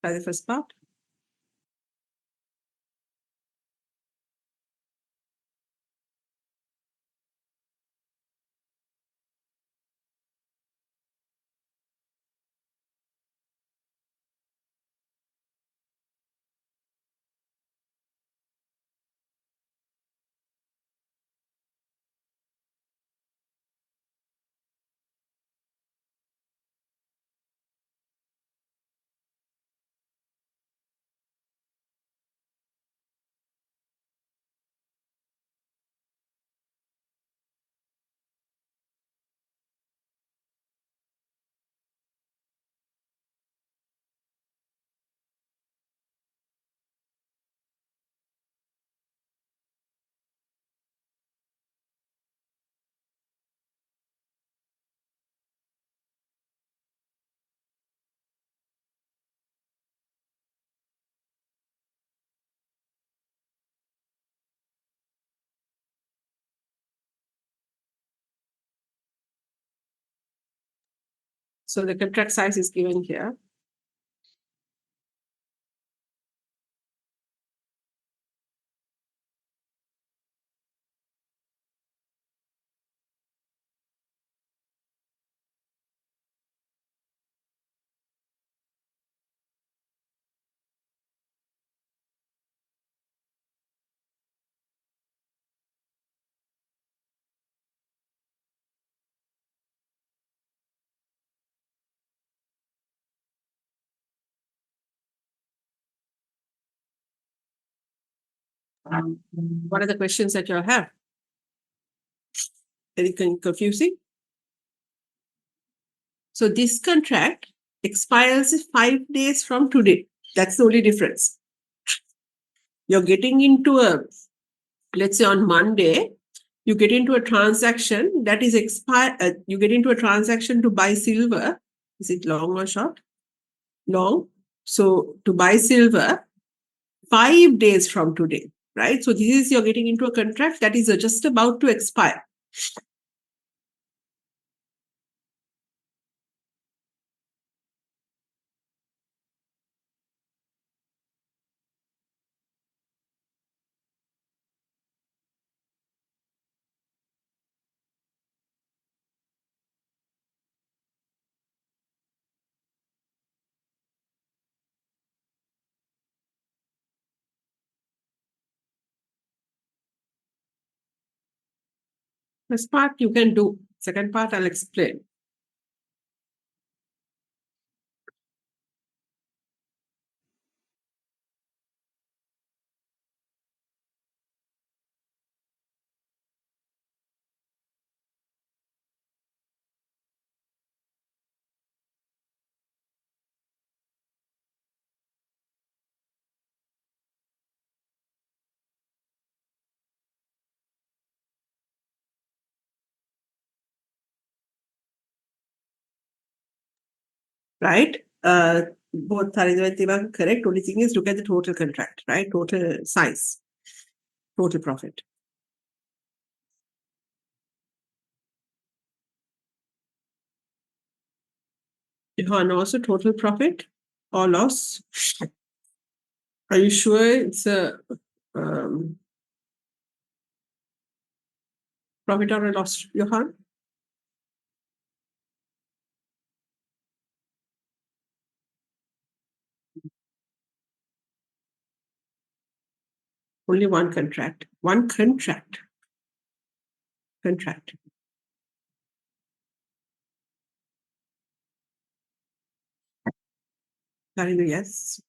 Try the first part. So the contract size is given here. What are the questions that you have? Anything confusing? So this contract expires 5 days from today. That's the only difference. You're getting into let's say on Monday, you get into a transaction that is you get into a transaction to buy silver. Is it long or short? Long. So to buy silver 5 days from today, right? So this is you're getting into a contract that is just about to expire. First part you can do. Second part I'll explain. Right? Both are correct. Only thing is look at the total contract, right? Total size, total profit. And also total profit or loss. Are you sure it's a profit or a loss, Johan? Only one contract. One contract. Contract. Karina, yes.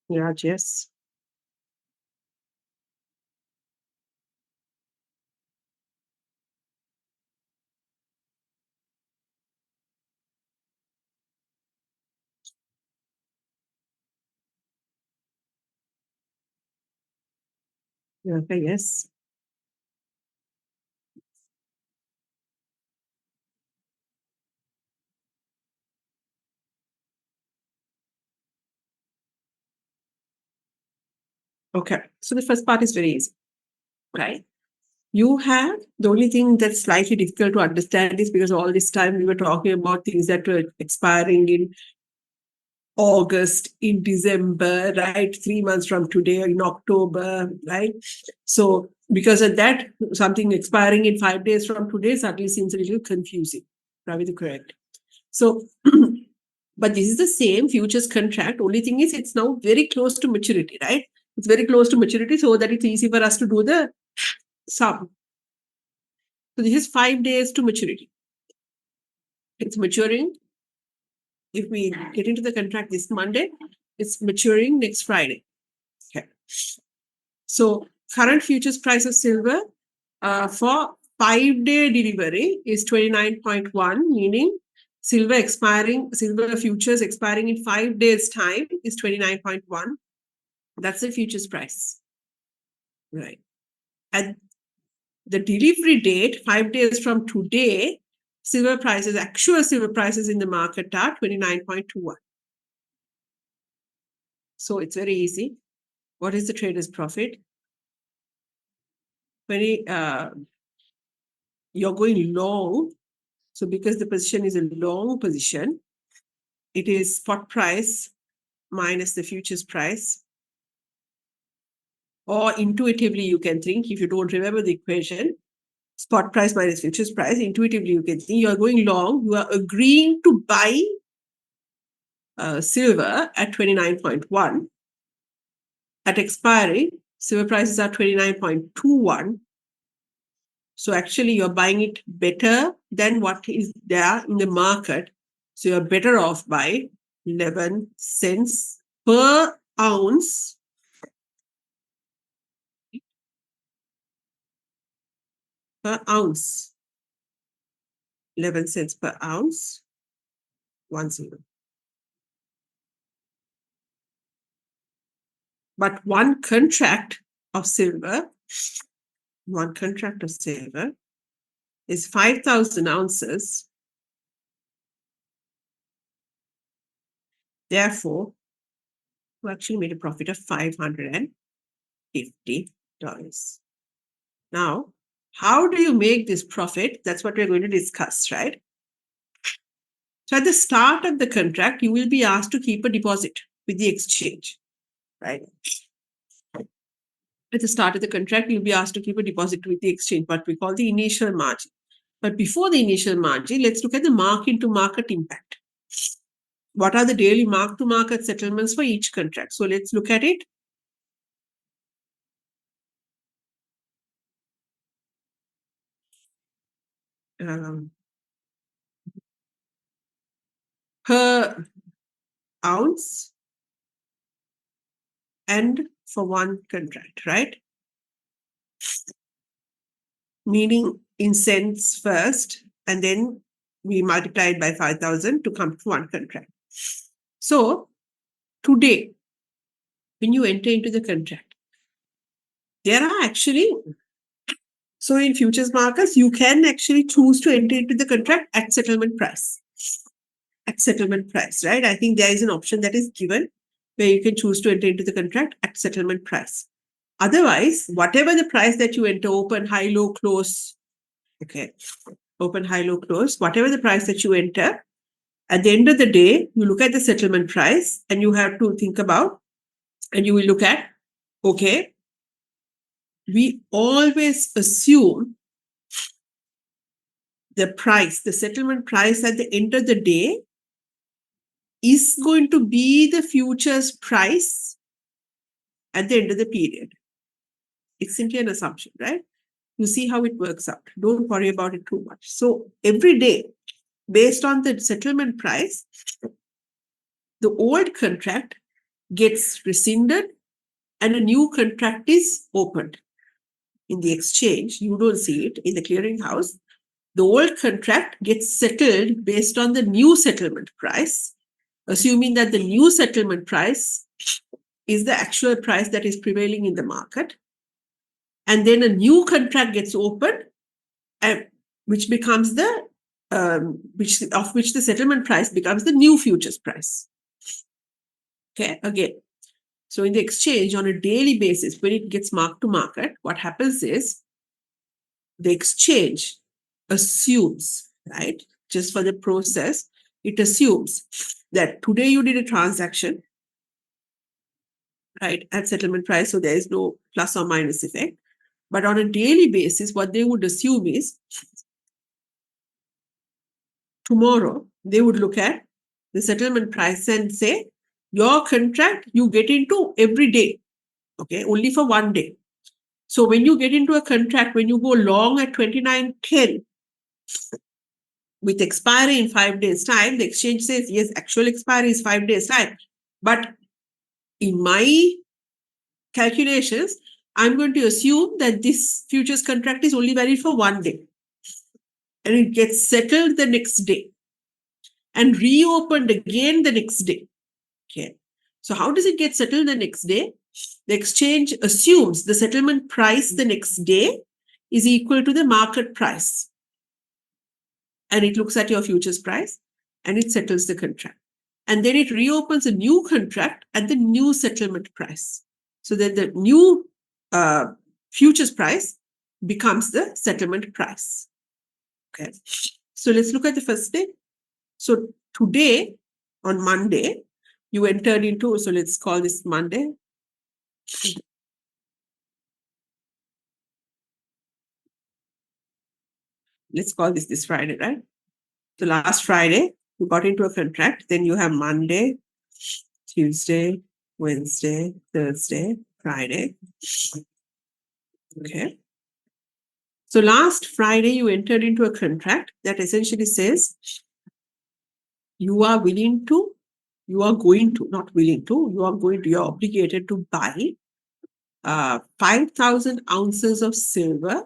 Yeah, yes. Yeah, okay, yes. Okay. So the first part is very easy, right? You have the only thing that's slightly difficult to understand is because all this time we were talking about things that were expiring in August, in December, right? 3 months from today, in October, right? So because of that, something expiring in 5 days from today suddenly seems a little confusing. Probably correct. So, but this is the same futures contract. Only thing is, it's now very close to maturity, right? It's very close to maturity, so that it's easy for us to do the sum. So this is 5 days to maturity. It's maturing. If we get into the contract this Monday, it's maturing next Friday. Okay. So current futures price of silver for 5-day delivery is 29.1, meaning silver futures expiring in 5 days' time is 29.1. That's the futures price. Right. At the delivery date, 5 days from today, actual silver prices in the market are 29.21. So it's very easy. What is the trader's profit? You're going long. So because the position is a long position, it is spot price minus the futures price. Or intuitively, you can think, if you don't remember the equation, spot price minus futures price, intuitively you can think you're going long, you are agreeing to buy silver at 29.1. At expiry, silver prices are 29.21. So actually, you're buying it better than what is there in the market. So you're better off by 11 cents per ounce. Per ounce. 11 cents per ounce. 10. But one contract of silver is 5,000 ounces. Therefore, we actually made a profit of $550. Now, how do you make this profit? That's what we're going to discuss, right? So at the start of the contract, you will be asked to keep a deposit with the exchange, right? At the start of the contract, you'll be asked to keep a deposit with the exchange, what we call the initial margin. But before the initial margin, let's look at the mark-to-market impact. What are the daily mark-to-market settlements for each contract? So let's look at it. Per ounce and for one contract, right? Meaning in cents first, and then we multiply it by 5,000 to come to one contract. So today, when you enter into the contract, there are actually, so in futures markets, you can actually choose to enter into the contract at settlement price. At settlement price, right? I think there is an option that is given where you can choose to enter into the contract at settlement price. Otherwise, whatever the price that you enter, open, high, low, close, okay, open, high, low, close, whatever the price that you enter, at the end of the day, you look at the settlement price and you have to think about, and you will look at, okay, we always assume the settlement price at the end of the day is going to be the futures price at the end of the period. It's simply an assumption, right? You see how it works out. Don't worry about it too much. So every day, based on the settlement price, the old contract gets rescinded and a new contract is opened. In the exchange, you don't see it. In the clearinghouse, the old contract gets settled based on the new settlement price, assuming that the new settlement price is the actual price that is prevailing in the market. And then a new contract gets opened, which becomes which the settlement price becomes the new futures price. Okay, again, So in the exchange on a daily basis, when it gets marked to market, what happens is the exchange assumes, right? Just for the process, it assumes that today you did a transaction, right, at settlement price. So there is no plus or minus effect. But on a daily basis, what they would assume is tomorrow they would look at the settlement price and say, your contract you get into every day, okay, only for one day. So when you get into a contract, when you go long at 29.10 with expiry in 5 days' time, the exchange says, yes, actual expiry is 5 days' time. But in my calculations, I'm going to assume that this futures contract is only valid for one day. And it gets settled the next day and reopened again the next day. Okay. So how does it get settled the next day? The exchange assumes the settlement price the next day is equal to the market price. And it looks at your futures price and it settles the contract. And then it reopens a new contract at the new settlement price. So that the new futures price becomes the settlement price. Okay. So let's look at the first day. So today, on Monday, you entered into, so let's call this Monday. Let's call this Friday, right? So last Friday, you got into a contract. Then you have Monday, Tuesday, Wednesday, Thursday, Friday. Okay. So last Friday, you entered into a contract that essentially says you are willing to, you are going to, not willing to, you are going to, you're obligated to buy 5,000 ounces of silver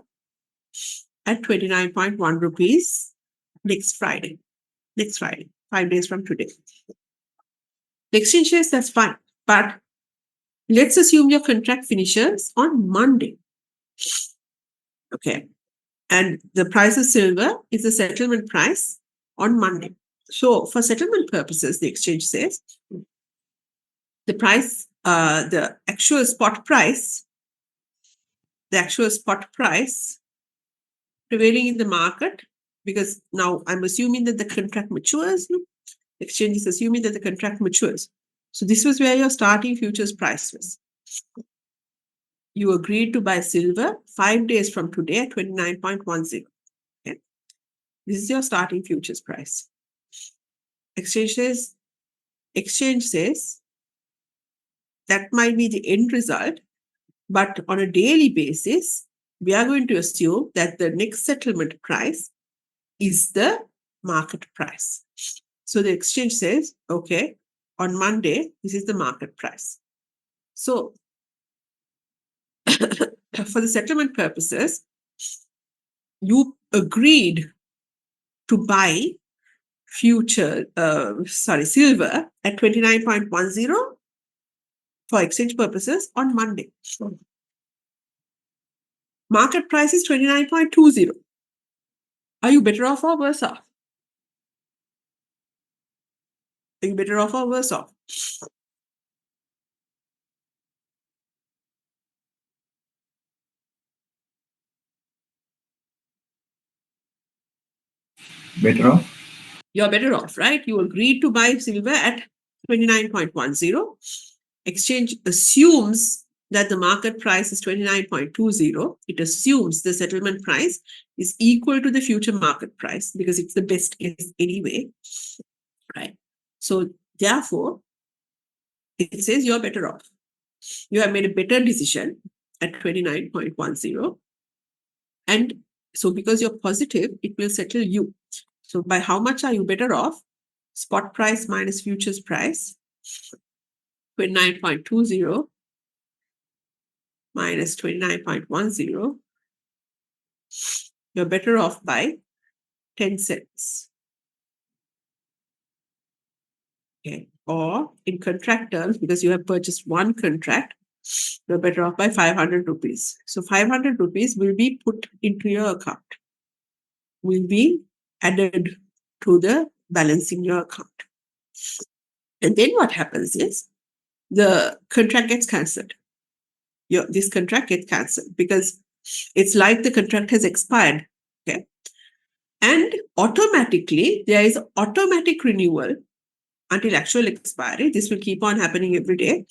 at 29.1 rupees next Friday, 5 days from today. The exchange says that's fine, but let's assume your contract finishes on Monday. Okay. And the price of silver is the settlement price on Monday. So for settlement purposes, the exchange says the price, the actual spot price prevailing in the market, because now I'm assuming that the contract matures. The exchange is assuming that the contract matures. So this was where your starting futures price was. You agreed to buy silver 5 days from today at 29.10. Okay. This is your starting futures price. Exchange says that might be the end result, but on a daily basis, we are going to assume that the next settlement price is the market price. So the exchange says, okay, on Monday, this is the market price. So for the settlement purposes, you agreed to buy silver at 29.10 for exchange purposes on Monday. Market price is 29.20. Are you better off or worse off? Are you better off or worse off? Better off? You're better off, right? You agreed to buy silver at 29.10. Exchange assumes that the market price is 29.20. It assumes the settlement price is equal to the future market price because it's the best case anyway, right? So therefore, it says you're better off. You have made a better decision at 29.10. And so because you're positive, it will settle you. So by how much are you better off? Spot price minus futures price, 29.20 minus 29.10. You're better off by 10 cents. Okay. Or in contract terms, because you have purchased one contract, you're better off by 500 rupees. So 500 rupees will be put into your account, will be added to the balance in your account. And then what happens is the contract gets cancelled. This contract gets cancelled because it's like the contract has expired. Okay. And automatically, there is automatic renewal until actual expiry. This will keep on happening every day.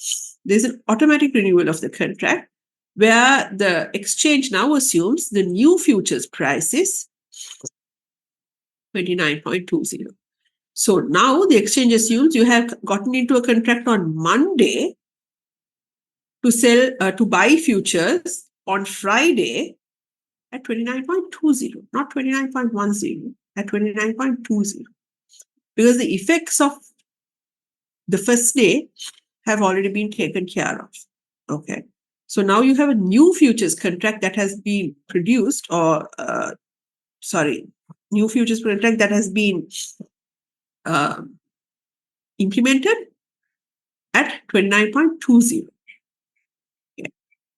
There's an automatic renewal of the contract where the exchange now assumes the new futures price is 29.20. So now the exchange assumes you have gotten into a contract on Monday to buy futures on Friday at 29.20, not 29.10, at 29.20. Because the effects of the first day have already been taken care of. Okay. So now you have a new futures contract that has been produced, new futures contract that has been uh, implemented at 29.20. Okay.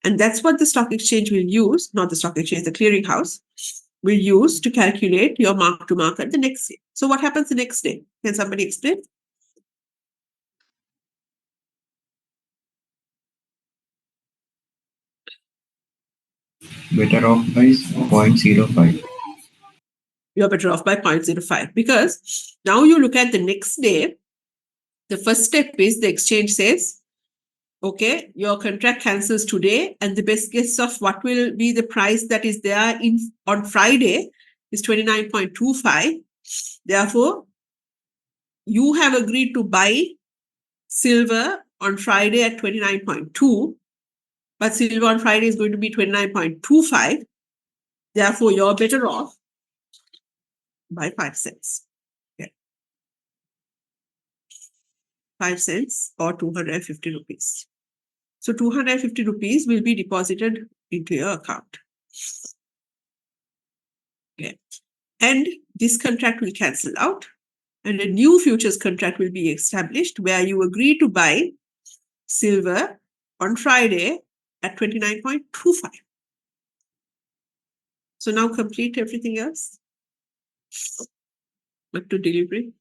And that's what the stock exchange will use, not the stock exchange, the clearinghouse will use to calculate your mark to market the next day. So what happens the next day? Can somebody explain? Better off by 0.05. You're better off by 0.05 because now you look at the next day. The first step is the exchange says, okay, your contract cancels today, and the best guess of what will be the price that is there on Friday is 29.25. Therefore, you have agreed to buy silver on Friday at 29.2, but silver on Friday is going to be 29.25. Therefore, you're better off by 5 cents. Okay. 5 cents or 250 rupees. So 250 rupees will be deposited into your account. Okay. And this contract will cancel out, and a new futures contract will be established where you agree to buy silver on Friday at 29.25. So now complete everything else up to delivery.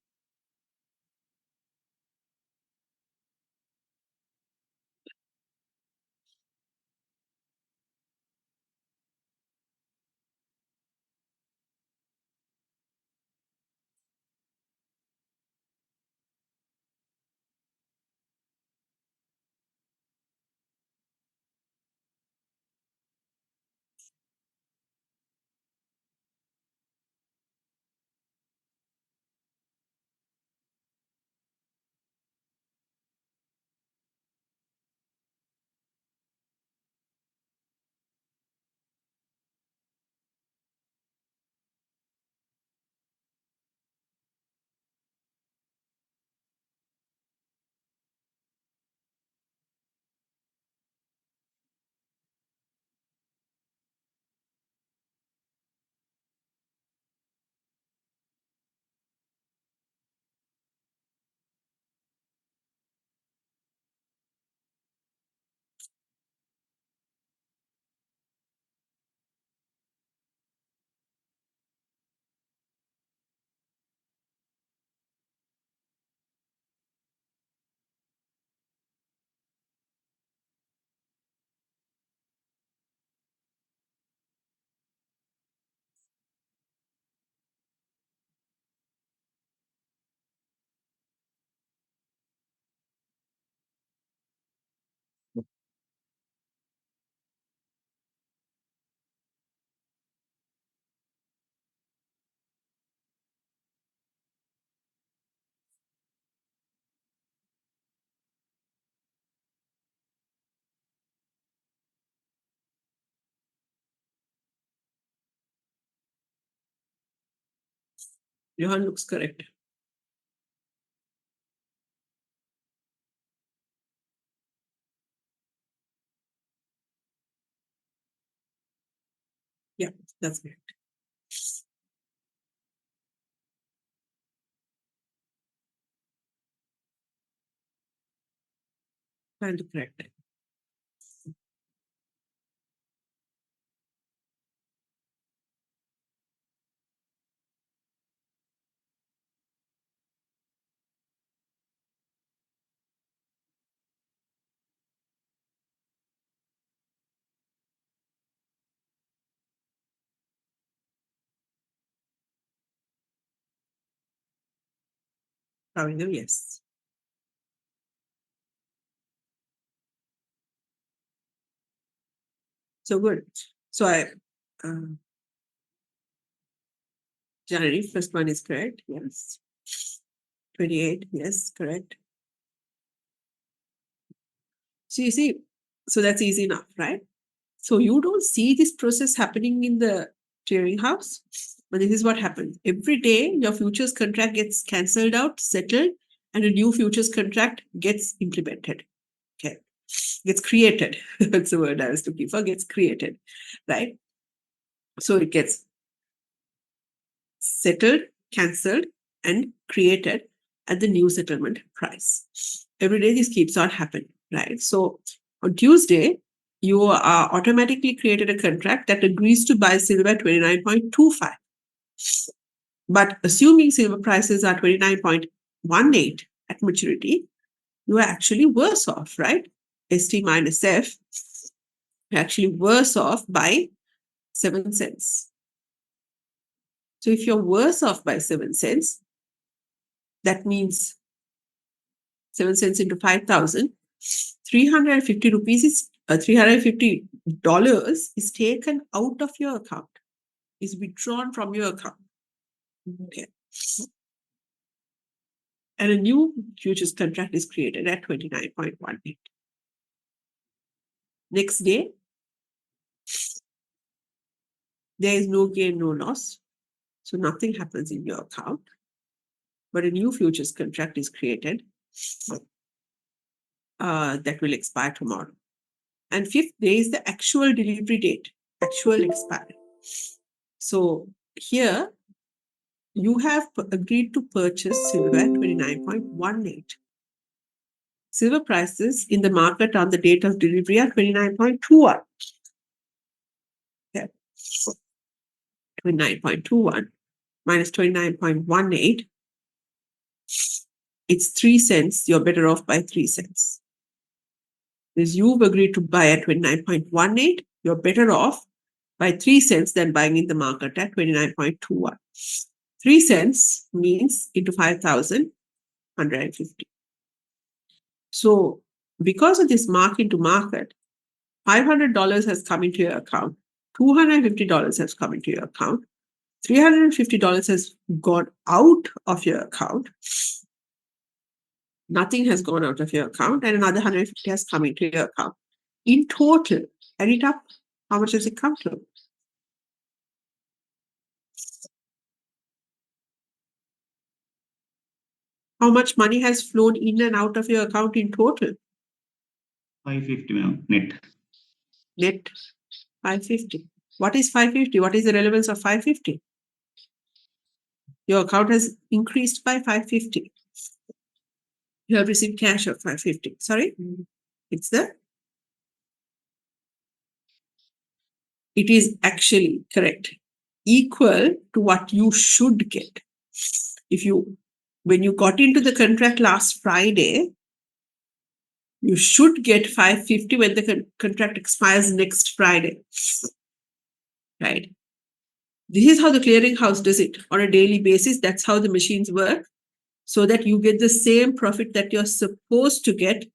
Johan looks correct. Yeah, that's correct. Trying to correct. Kavindam, yes. So good. So January, first one is correct. Yes. 28, yes, correct. So you see, so that's easy enough, right? So you don't see this process happening in the clearing house, but this is what happens. Every day, your futures contract gets cancelled out, settled, and a new futures contract gets implemented. Okay. Gets created. That's the word I was looking for, gets created, right? So it gets settled, cancelled, and created at the new settlement price. Every day this keeps on happening, right? So on Tuesday, you are automatically created a contract that agrees to buy silver at 29.25. But assuming silver prices are 29.18 at maturity, you are actually worse off, right? ST minus F, you're actually worse off by 7 cents. So if you're worse off by 7 cents, that means 7 cents into 5,000, 350 rupees is $350 is taken out of your account, is withdrawn from your account. Okay. And a new futures contract is created at 29.18. Next day, there is no gain, no loss. So nothing happens in your account. But a new futures contract is created that will expire tomorrow. And fifth day is the actual delivery date, actual expiry. So here you have agreed to purchase silver at 29.18. Silver prices in the market on the date of delivery are 29.21. Okay. 29.21 minus 29.18. It's 3 cents. You're better off by 3 cents. Because you've agreed to buy at 29.18, you're better off by 3 cents than buying in the market at 29.21. 3 cents means into 5,000, 150. So because of this mark into market, $500 has come into your account, $250 has come into your account, $350 has gone out of your account, nothing has gone out of your account, and another 150 has come into your account. In total, add it up, how much does it come to? How much money has flown in and out of your account in total? 550, ma'am, net. Net 550. What is 550? What is the relevance of 550? Your account has increased by 550. You have received cash of 550. Sorry? It's the it is actually correct. Equal to what you should get. When you got into the contract last Friday, you should get 550 when the contract expires next Friday. Right? This is how the clearinghouse does it on a daily basis. That's how the machines work, so that you get the same profit that you're supposed to get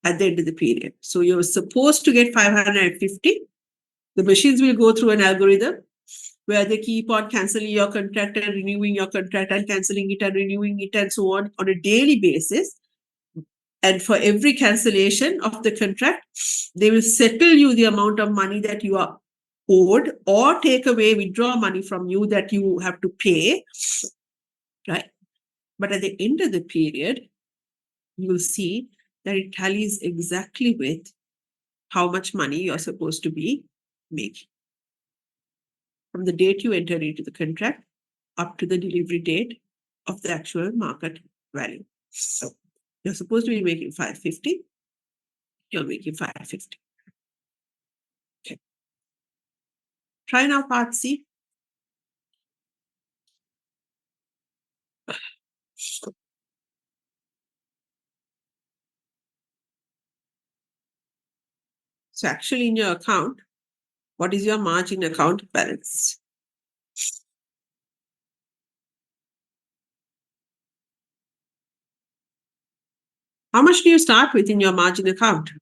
at the end of the period. So you're supposed to get 550. The machines will go through an algorithm where they keep on canceling your contract and renewing your contract and canceling it and renewing it and so on a daily basis. And for every cancellation of the contract, they will settle you the amount of money that you are owed or take away, withdraw money from you that you have to pay, right? But at the end of the period, you'll see that it tallies exactly with how much money you're supposed to be making from the date you enter into the contract up to the delivery date of the actual market value. So you're supposed to be making 550, you're making 550. Okay. Try now part C. So actually in your account, what is your margin account balance? How much do you start with in your margin account?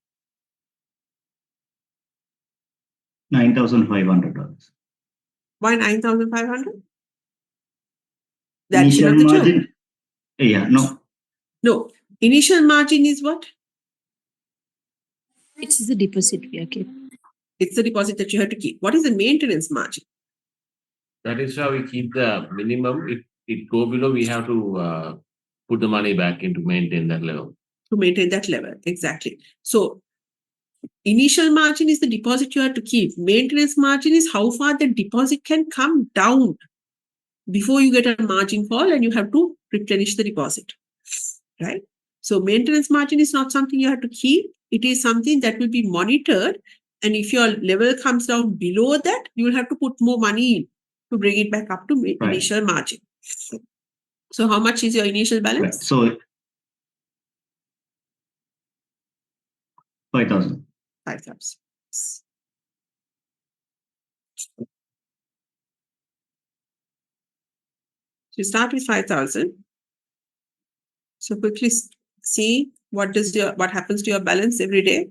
$9,500. Why 9,500? That Initial should have the margin, term. yeah, no, No. Initial margin is what? It is the deposit we are keeping. It's the deposit that you have to keep. What is the maintenance margin? That is how we keep the minimum. If it go below, we have to put the money back in to maintain that level. To maintain that level. Exactly. So initial margin is the deposit you have to keep. Maintenance margin is how far the deposit can come down before you get a margin call and you have to replenish the deposit. Right? So maintenance margin is not something you have to keep. It is something that will be monitored. And if your level comes down below that, you will have to put more money in to bring it back up to right. initial margin. So how much is your initial Right. balance? So 5,000. 5,000. So you start with 5,000. So quickly see what happens to your balance every day.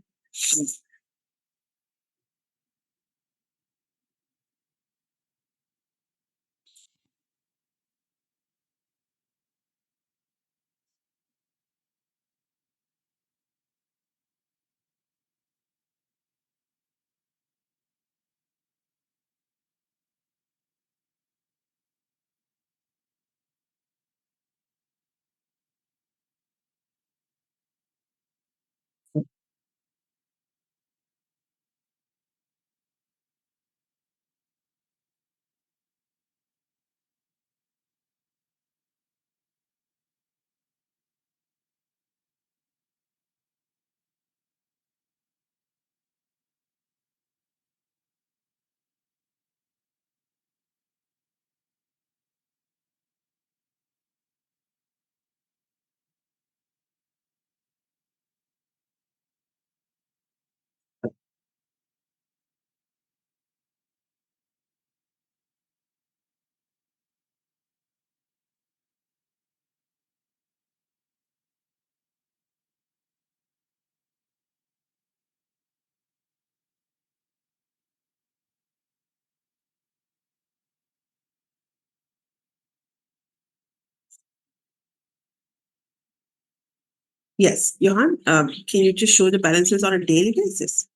Yes, Johan, can you just show the balances on a daily basis?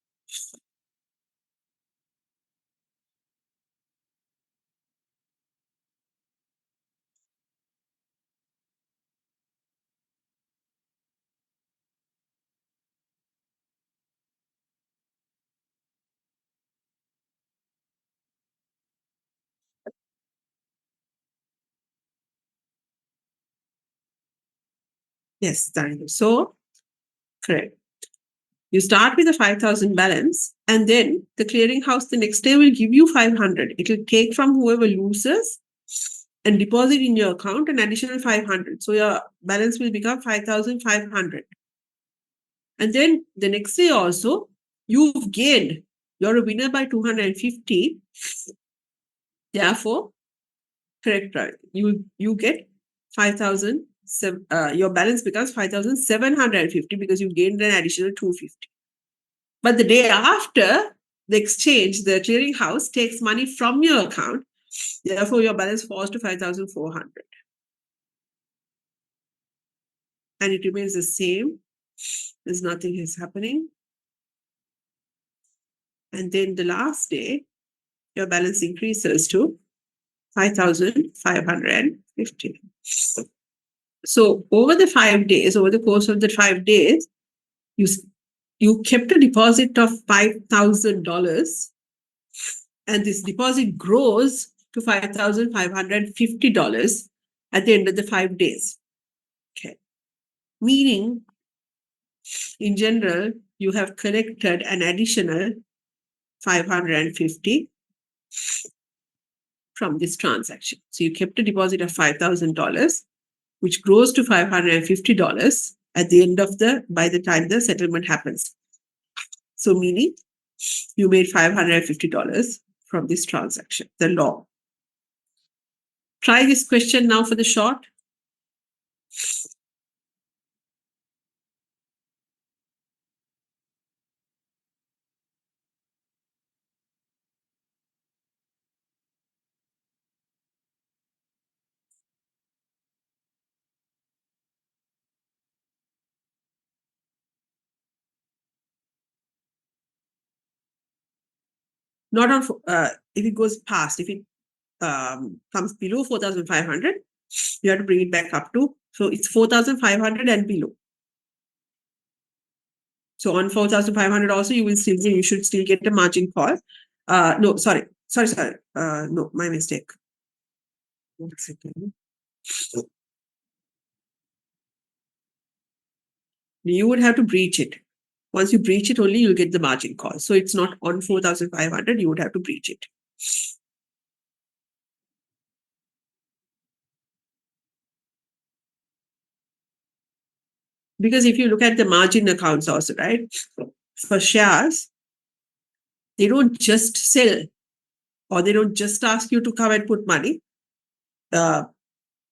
Yes, thank you. So, correct. You start with a 5,000 balance, and then the clearinghouse the next day will give you 500. It will take from whoever loses and deposit in your account an additional 500. So your balance will become 5,500. And then the next day also, you've gained. You're a winner by 250. Therefore, correct, right? You get 5,000. Your balance becomes 5,750 because you gained an additional 250. But the day after the exchange, the clearinghouse takes money from your account. Therefore, your balance falls to 5,400. And it remains the same. There's nothing is happening. And then the last day, your balance increases to 5,550. So over the 5 days, over the course of the 5 days, you kept a deposit of $5,000, and this deposit grows to $5,550 at the end of the 5 days. Okay. Meaning, in general, you have collected an additional 550 from this transaction. So you kept a deposit of $5,000, which grows to $550 at the end of by the time the settlement happens. So meaning you made $550 from this transaction, the long. Try this question now for the short. Not on, if it goes past, if it comes below 4,500, you have to bring it back up to, so it's 4,500 and below. So on 4,500 also, you should still get a margin call. No, sorry. No, my mistake. 1 second. You would have to breach it. Once you breach it, only you'll get the margin call. So it's not on 4,500, you would have to breach it. Because if you look at the margin accounts also, right? For shares, they don't just sell or they don't just ask you to come and put money.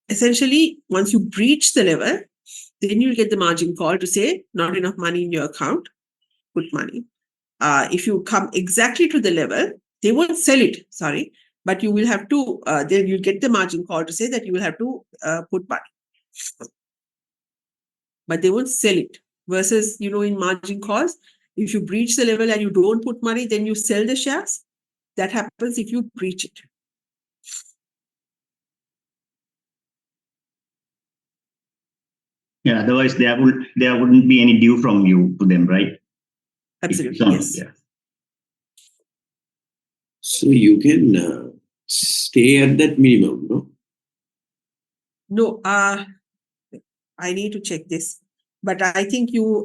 Essentially, once you breach the level, then you'll get the margin call to say not enough money in your account, put money. If you come exactly to the level, they won't sell it, sorry, but you will have to, then you'll get the margin call to say that you will have to put money. But they won't sell it. Versus, in margin calls, if you breach the level and you don't put money, then you sell the shares. That happens if you breach it. Yeah, otherwise there wouldn't be any due from you to them, right? Absolutely, yes. Yeah. So you can stay at that minimum, no? No, I need to check this, but I think you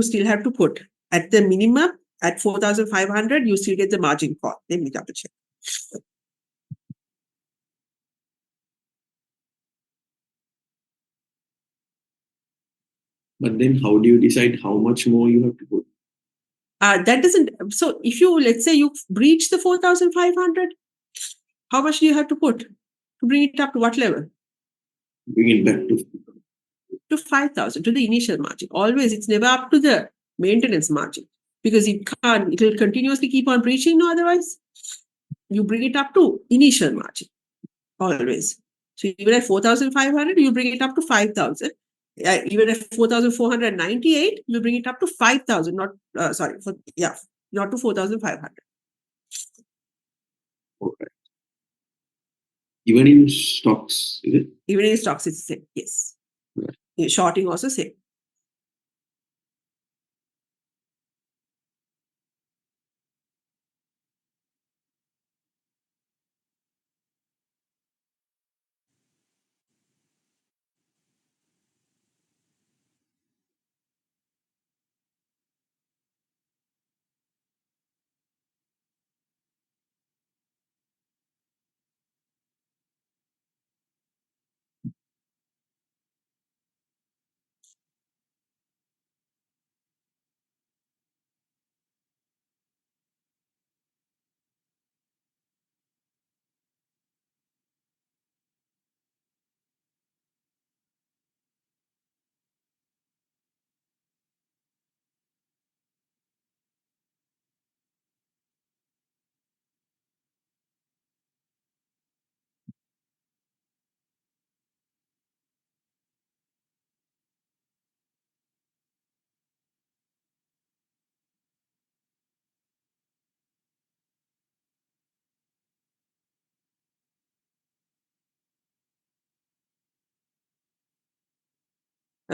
still have to put at the minimum at 4,500. You still get the margin call. Let me double check. But then how do you decide how much more you have to put? That doesn't. So if you, let's say you breach the 4,500, how much do you have to put to bring it up to what level? Bring it back To 5,000, to the initial margin. Always, it's never up to the maintenance margin because it will continuously keep on breaching. No, otherwise, you bring it up to initial margin. Always. So even at 4,500, you bring it up to 5,000. Even at 4,498, you bring it up to 5,000. Not not to 4,500. Okay. Even in stocks, is it? Even in stocks, it's the same. Yes. Right. In shorting also same.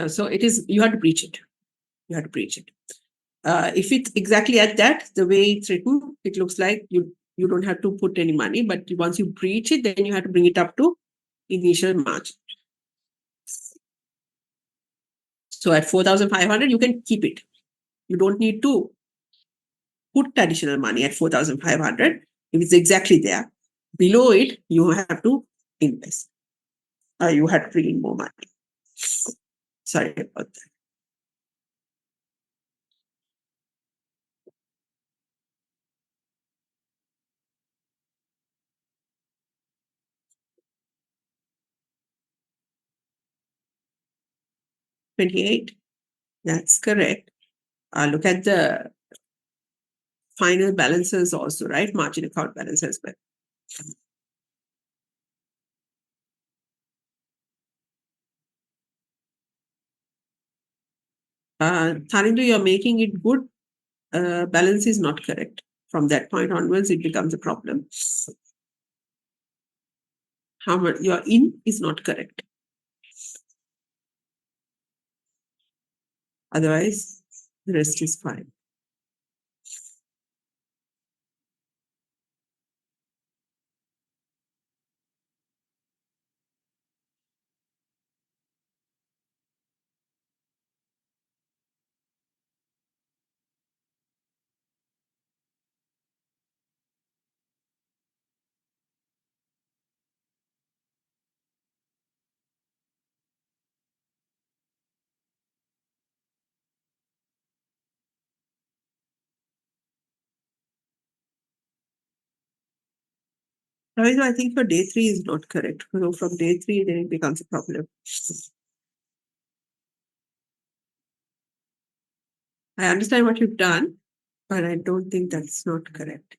So it is, you have to breach it. You have to breach it. If it's exactly at that, the way it's written, it looks like you don't have to put any money, but once you breach it, then you have to bring it up to initial margin. So at 4,500, you can keep it. You don't need to put additional money at 4,500 if it's exactly there. Below it, you have to invest. You have to bring in more money. Sorry about that. $28. That's correct. Look at the final balances also, right? Margin account balance as well. Tharindu, you're making it good. Balance is not correct. From that point onwards, it becomes a problem. How much your in is not correct. Otherwise, the rest is fine. However, I think your day 3 is not correct. So from day 3, then it becomes a problem. I understand what you've done, but I don't think that's not correct.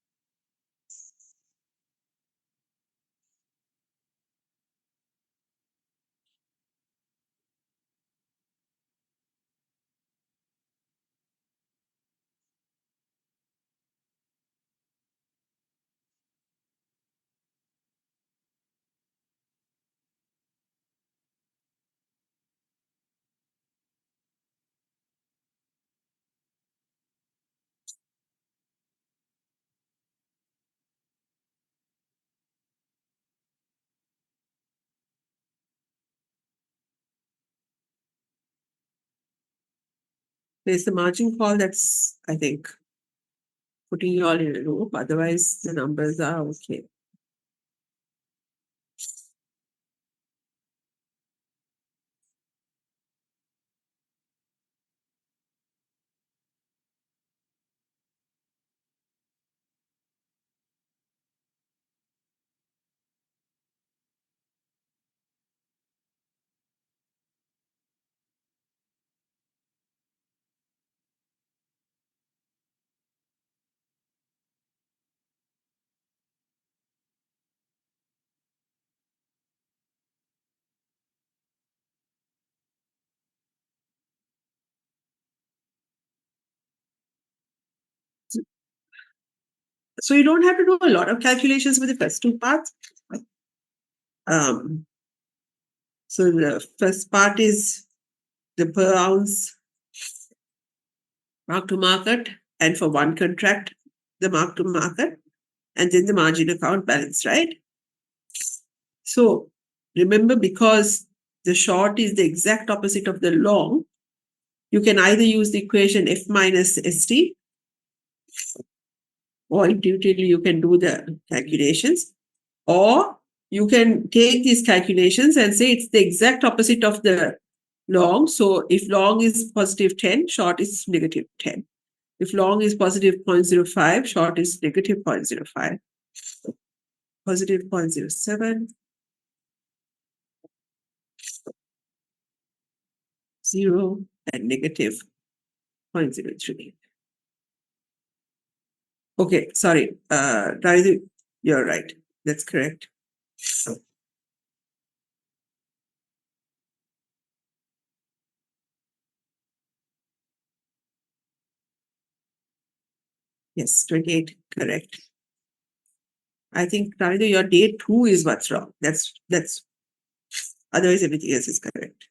There's the margin call that's, I think, putting you all in a loop. Otherwise, the numbers are okay. So you don't have to do a lot of calculations with the first two parts. So the first part is the per ounce mark to market, and for one contract, the mark to market, and then the margin account balance, right? So remember, because the short is the exact opposite of the long, you can either use the equation F minus ST, or intuitively you can do the calculations, or you can take these calculations and say it's the exact opposite of the long. So if long is positive 10, short is negative 10. If long is positive 0.05, short is negative 0.05, positive 0.07, 0, and negative 0.03. Okay, sorry. Raidu, you're right. That's correct. Yes, 28, correct. I think Raidu, your day 2 is what's wrong. That's otherwise everything else is correct.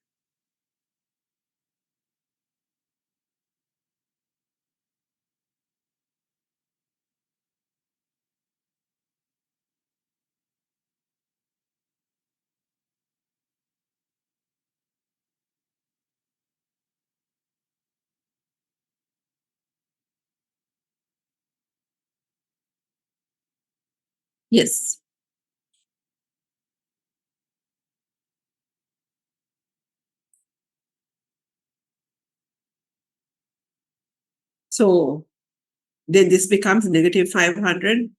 Yes. So then this becomes negative 500.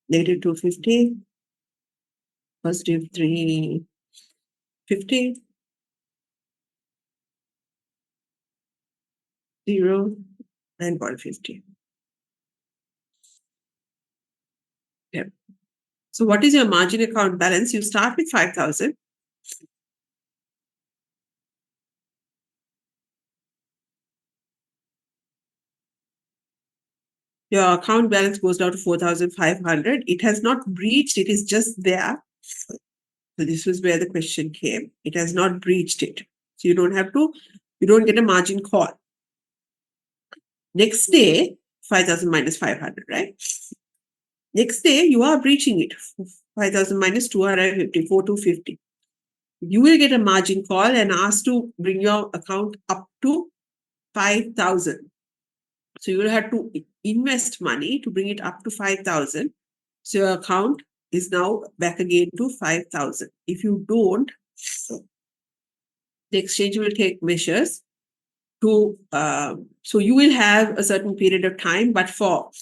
Negative 250, positive 350, 0, and 150. Yeah. So what is your margin account balance? You start with 5,000. Your account balance goes down to 4,500. It has not breached, it is just there. So this was where the question came. It has not breached it. So you don't get a margin call. Next day, 5,000 minus 500, right? Next day, you are breaching it. 5,000 minus 250, 4,250. You will get a margin call and asked to bring your account up to 5,000. So you will have to invest money to bring it up to 5,000. So your account is now back again to 5,000. If you don't, the exchange will take measures to, so you will have a certain period of time, but for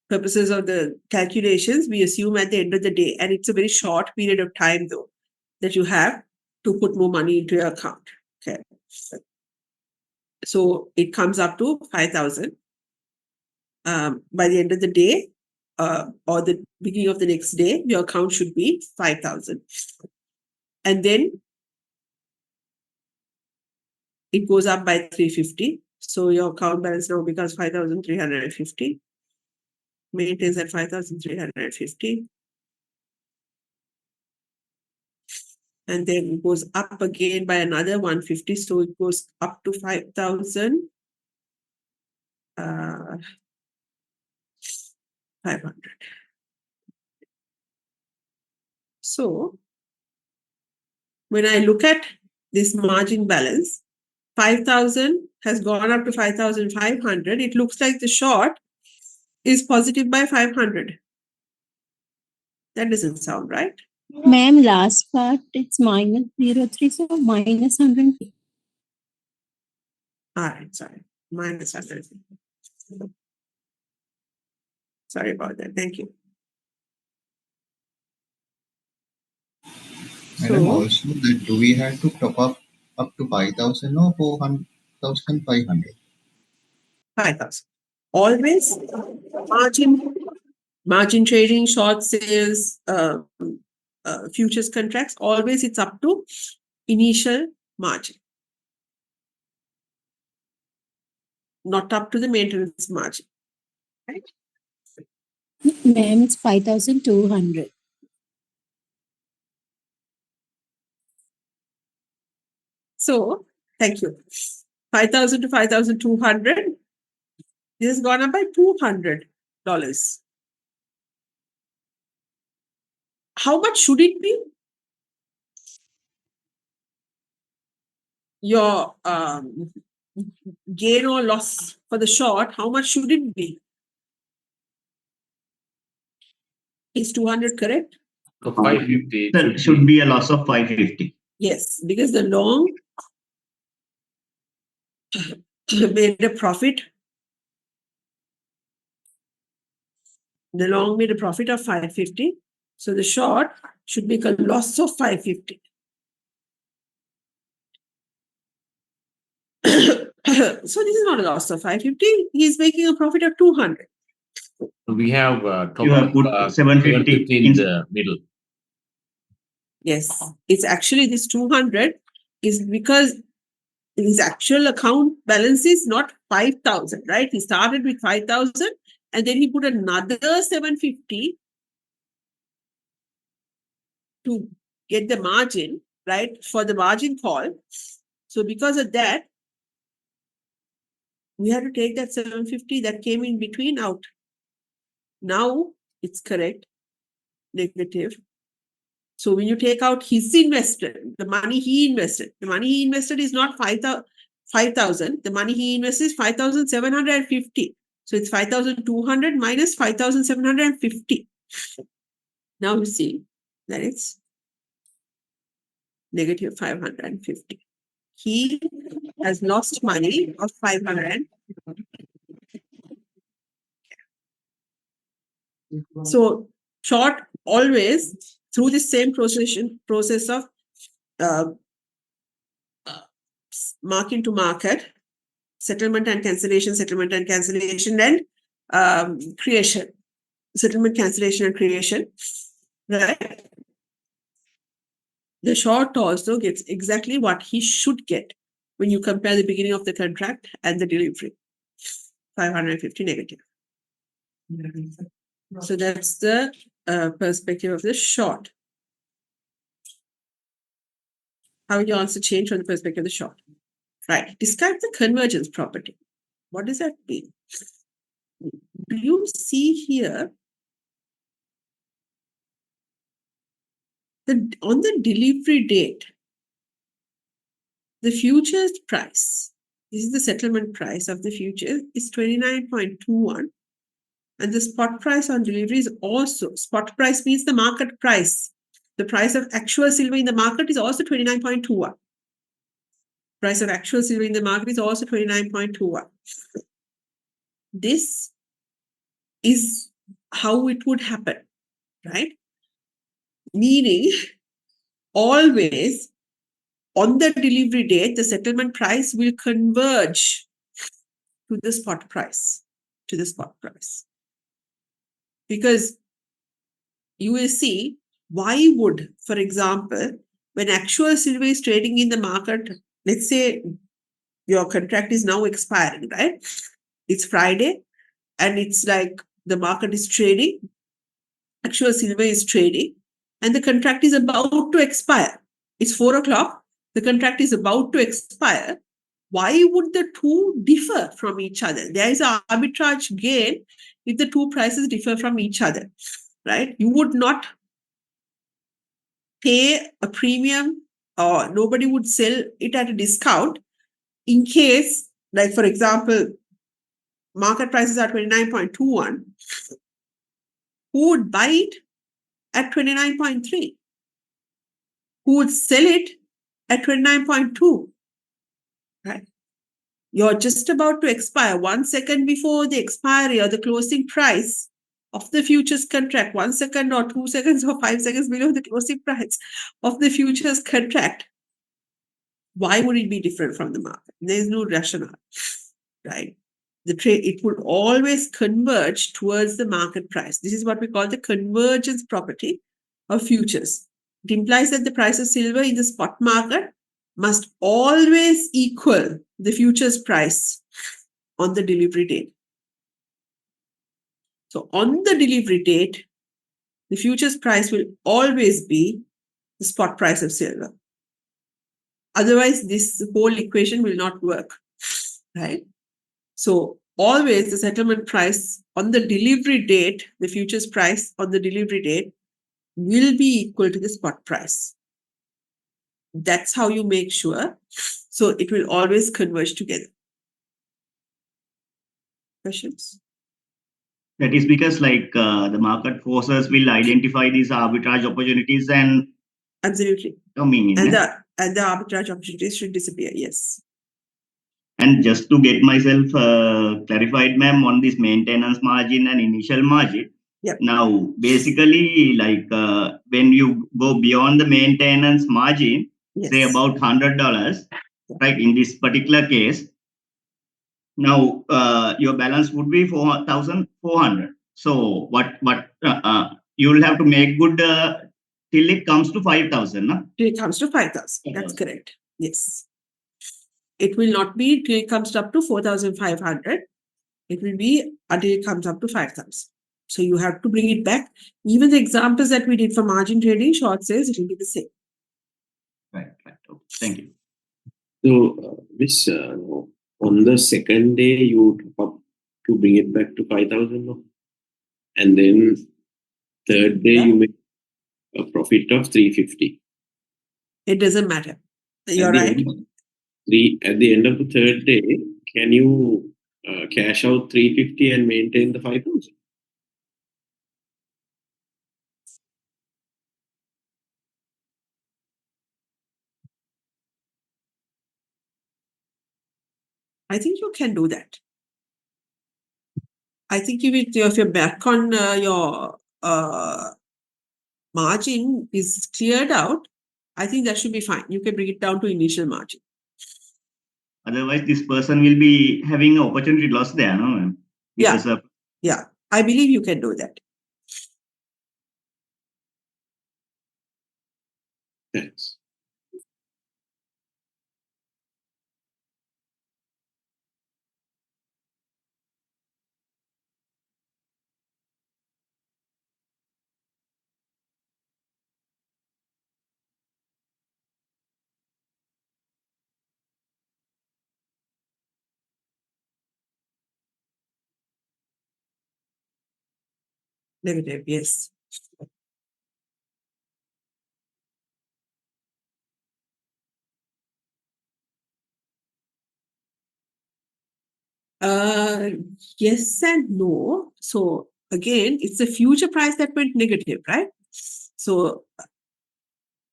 purposes of the calculations, we assume at the end of the day, and it's a very short period of time though, that you have to put more money into your account. Okay. So it comes up to 5,000. By the end of the day, or the beginning of the next day, your account should be 5,000. And then it goes up by 350. So your account balance now becomes 5,350. Maintains at 5,350. And then it goes up again by another 150. So it goes up to 5,500. So when I look at this margin balance, 5,000 has gone up to 5,500. It looks like the short is positive by 500. That doesn't sound right. Ma'am, last part it's minus 03, so minus 100. All right, sorry. Minus 100. Sorry about that. Thank you. Madam, So, also that do we have to top up to 5,000 or 4,500? 5,000. Always margin trading, short sales, futures contracts, always it's up to initial margin, not up to the maintenance margin. Right? Ma'am, it's 5,200. So, thank you. 5,000 to 5,200. This has gone up by $200. How much should it be? Your gain or loss for the short, how much should it be? Is 200 correct? So 550 There should be a loss of 550. Yes, because the long made a profit. The long made a profit of 550. So the short should make a loss of 550. So this is not a loss of 550. He's making a profit of 200. we have You have put 750 in the middle. Yes, it's actually this 200 is because his actual account balance is not 5,000, right? He started with 5,000 and then he put another 750 to get the margin, right? For the margin call. So because of that, we had to take that 750 that came in between out. Now it's correct, negative. So when you take out his investment, the money he invested is not 5,000. The money he invested is 5,750. So it's 5,200 minus 5,750. Now you see that it's negative 550. He has lost money of 500. So short always through the same process of marking to market, settlement and cancellation, and creation. Settlement, cancellation, and creation. right? The short also gets exactly what he should get when you compare the beginning of the contract and the delivery. 550 negative. So that's the perspective of the short. How will your answer change from the perspective of the short? Right. Describe the convergence property. What does that mean? Do you see here that on the delivery date, the futures price, this is the settlement price of the futures, is 29.21. And the spot price on delivery is also, spot price means the market price. The price of actual silver in the market is also 29.21. Price of actual silver in the market is also 29.21. This is how it would happen, right? Meaning, always on the delivery date, the settlement price will converge to the spot price, Because you will see why would, for example, when actual silver is trading in the market, let's say your contract is now expiring, right? It's Friday and it's like the market is trading, actual silver is trading, and the contract is about to expire. It's 4 o'clock, the contract is about to expire. Why would the two differ from each other? There is an arbitrage gain if the two prices differ from each other, right? You would not pay a premium or nobody would sell it at a discount in case, like for example, market prices are 29.21. Who would buy it at 29.3? Who would sell it at 29.2? Right? You're just about to expire 1 second before the expiry or the closing price of the futures contract, 1 second or 2 seconds or 5 seconds below the closing price of the futures contract. Why would it be different from the market? There is no rationale, right? The trade, it would always converge towards the market price. This is what we call the convergence property of futures. It implies that the price of silver in the spot market must always equal the futures price on the delivery date. So on the delivery date, the futures price will always be the spot price of silver. Otherwise, this whole equation will not work, right? So always the settlement price on the delivery date, the futures price on the delivery date will be equal to the spot price. That's how you make sure. So it will always converge together. Questions? That is because the market forces will identify these arbitrage opportunities and Absolutely. coming in. And the arbitrage opportunities should disappear. Yes. And just to get myself clarified, ma'am, on this maintenance margin and initial margin. Yep. Now, basically, when you go beyond the maintenance margin, Yes. say about $100, right? In this particular case, now your balance would be 4,400. So what you will have to make good till it comes to 5,000, no? Till it comes to 5,000. That's correct. Yes. It will not be till it comes up to 4,500. It will be until it comes up to 5,000. So you have to bring it back. Even the examples that we did for margin trading, short sales, it will be the same. Right. Okay. Thank you. So, this on the second day, you top up to bring it back to 5,000, no? And then third day, you make a profit of 350. It doesn't matter. You're right. At the end of the third day, can you cash out 350 and maintain the 5,000? I think you can do that. I think if you're back on your margin is cleared out, I think that should be fine. You can bring it down to initial margin. Otherwise, this person will be having an opportunity loss there, no, ma'am? Yeah. I believe you can do that. Thanks. Negative, yes. Uh, yes and no. So again, it's the future price that went negative, right? So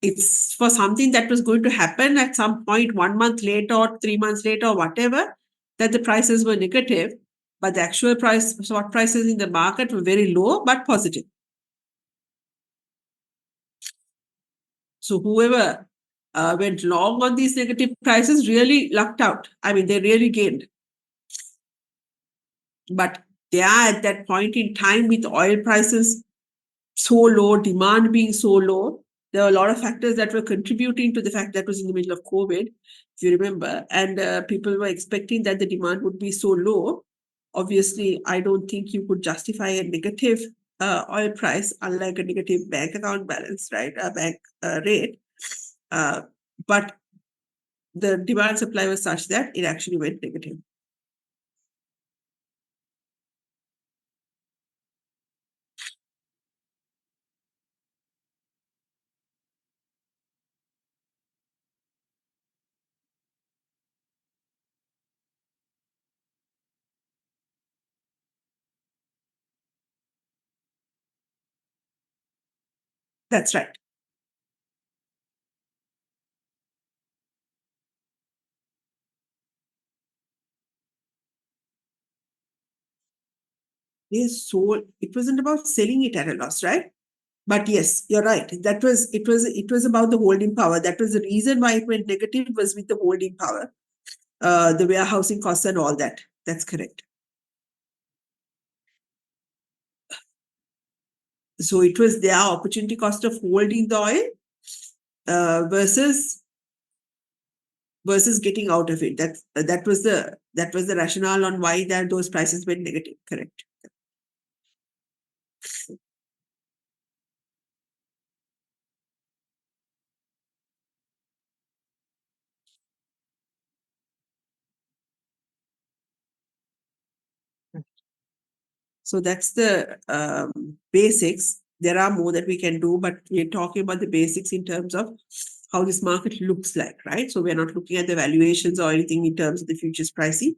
it's for something that was going to happen at some point 1 month later or 3 months later or whatever, that the prices were negative, but the actual price, spot prices in the market were very low but positive. So whoever went long on these negative prices really lucked out. I mean, they really gained. But they are at that point in time with oil prices so low, demand being so low. There were a lot of factors that were contributing to the fact that was in the middle of COVID, if you remember, and people were expecting that the demand would be so low. Obviously, I don't think you could justify a negative oil price, unlike a negative bank account balance, right? A bank rate. But the demand supply was such that it actually went negative. That's right. They sold. It wasn't about selling it at a loss, right? But yes, you're right. It was about the holding power. That was the reason why it went negative, was with the holding power, the warehousing costs and all that. That's correct. So it was their opportunity cost of holding the oil versus getting out of it. That was the rationale on why those prices went negative. Correct. So that's the basics. There are more that we can do, but we're talking about the basics in terms of how this market looks like, right? So we're not looking at the valuations or anything in terms of the futures pricing.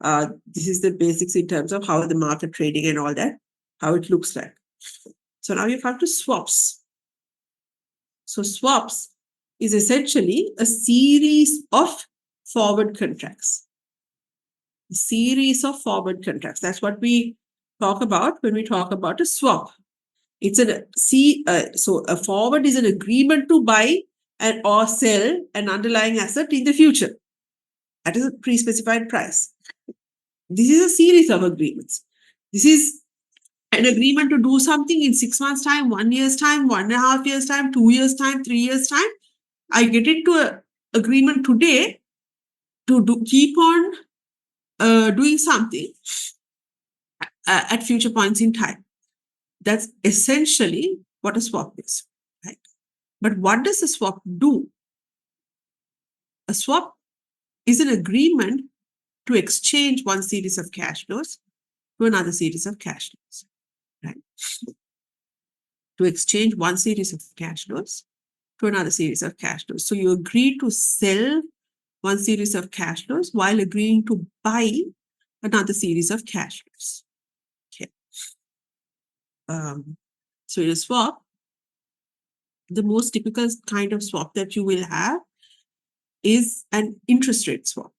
This is the basics in terms of how the market trading and all that, how it looks like. So now you come to swaps. So swaps is essentially a series of forward contracts. A series of forward contracts. That's what we talk about when we talk about a swap. So a forward is an agreement to buy and or sell an underlying asset in the future at a pre-specified price. This is a series of agreements. This is an agreement to do something in 6 months' time, 1 year's time, 1.5 years' time, 2 years' time, 3 years' time. I get into an agreement today to keep on doing something at future points in time. That's essentially what a swap is, right? But what does a swap do? A swap is an agreement to exchange one series of cash flows to another series of cash flows, right? To exchange one series of cash flows to another series of cash flows. So you agree to sell one series of cash flows while agreeing to buy another series of cash flows. Okay. So in a swap, the most typical kind of swap that you will have is an interest rate swap.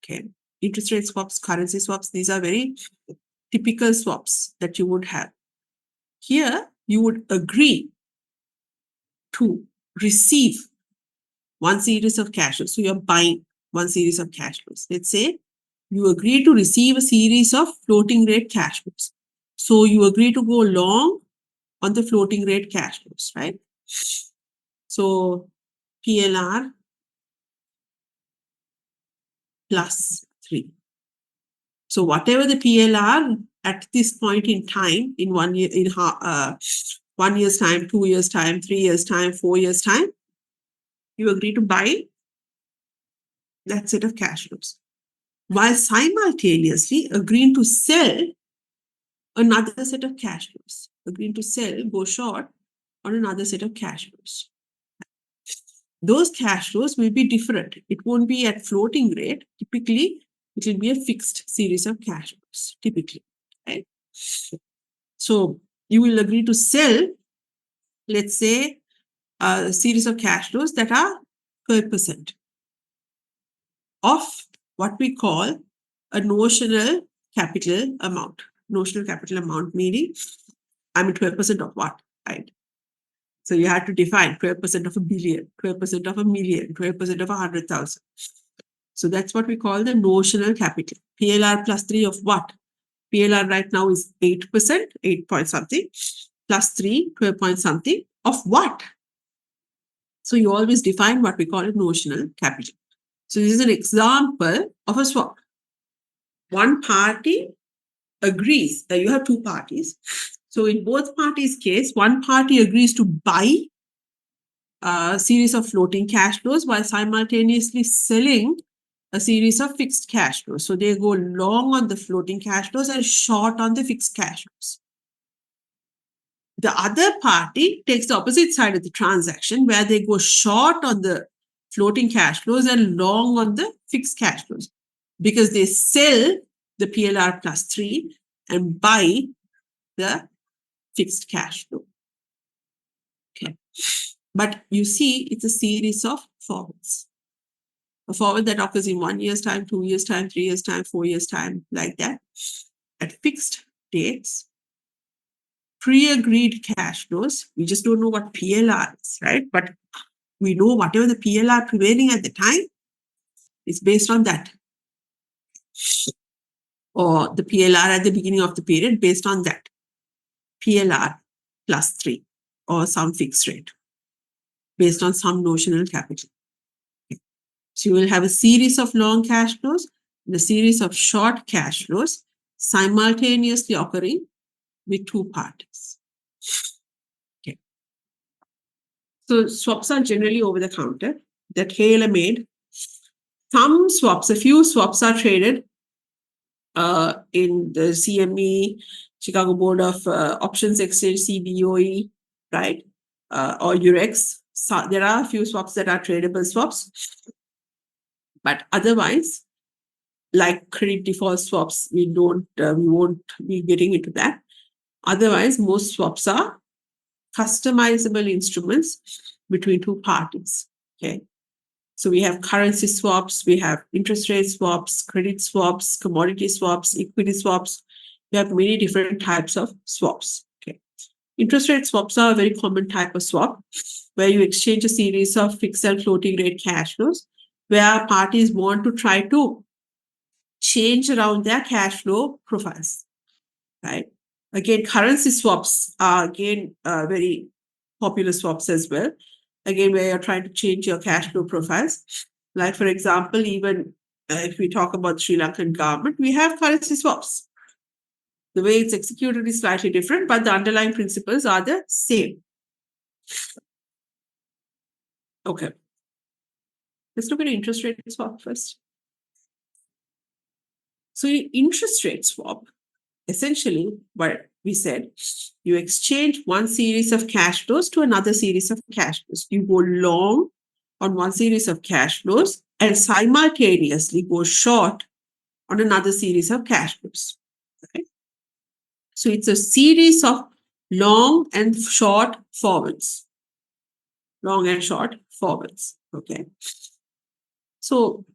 Okay. Interest rate swaps, currency swaps, these are very typical swaps that you would have. Here, you would agree to receive one series of cash flows. So you're buying one series of cash flows. Let's say you agree to receive a series of floating rate cash flows. So you agree to go long on the floating rate cash flows, right? So PLR plus 3. So whatever the PLR at this point in time, in 1 year, in 1 year's time, 2 years' time, 3 years' time, 4 years' time, you agree to buy that set of cash flows, while simultaneously agreeing to sell another set of cash flows, agreeing to sell, go short on another set of cash flows. Those cash flows will be different. It won't be at floating rate. Typically, it will be a fixed series of cash flows, typically. Right? So you will agree to sell, let's say, a series of cash flows that are 12% of what we call a notional capital amount. Notional capital amount meaning, 12% of what, right? So you have to define 12% of a billion, 12% of a million, 12% of 100,000. So that's what we call the notional capital. PLR plus 3 of what? PLR right now is 8%, 8 point something, plus 3, 12 point something of what? So you always define what we call a notional capital. So this is an example of a swap. One party agrees that you have two parties. So in both parties' case, one party agrees to buy a series of floating cash flows while simultaneously selling a series of fixed cash flows. So they go long on the floating cash flows and short on the fixed cash flows. The other party takes the opposite side of the transaction where they go short on the floating cash flows and long on the fixed cash flows because they sell the PLR plus 3 and buy the fixed cash flow. Okay. But you see, it's a series of forwards. A forward that occurs in 1 year's time, 2 years' time, 3 years' time, 4 years' time, like that, at fixed dates, pre-agreed cash flows. We just don't know what PLR is, right? But we know whatever the PLR prevailing at the time is based on that. Or the PLR at the beginning of the period based on that. PLR plus 3 or some fixed rate based on some notional capital. So you will have a series of long cash flows and a series of short cash flows simultaneously occurring with two parties. Okay. So swaps are generally over the counter. They're tailor-made. Some swaps, a few swaps are traded in the CME, Chicago Board of Options Exchange, CBOE, right? Or Eurex. So there are a few swaps that are tradable swaps. But otherwise, like credit default swaps, we won't be getting into that. Otherwise, most swaps are customizable instruments between two parties. Okay. So we have currency swaps, we have interest rate swaps, credit swaps, commodity swaps, equity swaps. We have many different types of swaps. Okay. Interest rate swaps are a very common type of swap where you exchange a series of fixed and floating rate cash flows where parties want to try to change around their cash flow profiles, right? Again, currency swaps are again very popular swaps as well. Again, where you're trying to change your cash flow profiles. Like, for example, even if we talk about Sri Lankan government, we have currency swaps. The way it's executed is slightly different, but the underlying principles are the same. Okay. Let's look at an interest rate swap first. So, interest rate swap, essentially, what we said, you exchange one series of cash flows to another series of cash flows. You go long on one series of cash flows and simultaneously go short on another series of cash flows. Okay? So it's a series of long and short forwards. Long and short forwards. Okay. So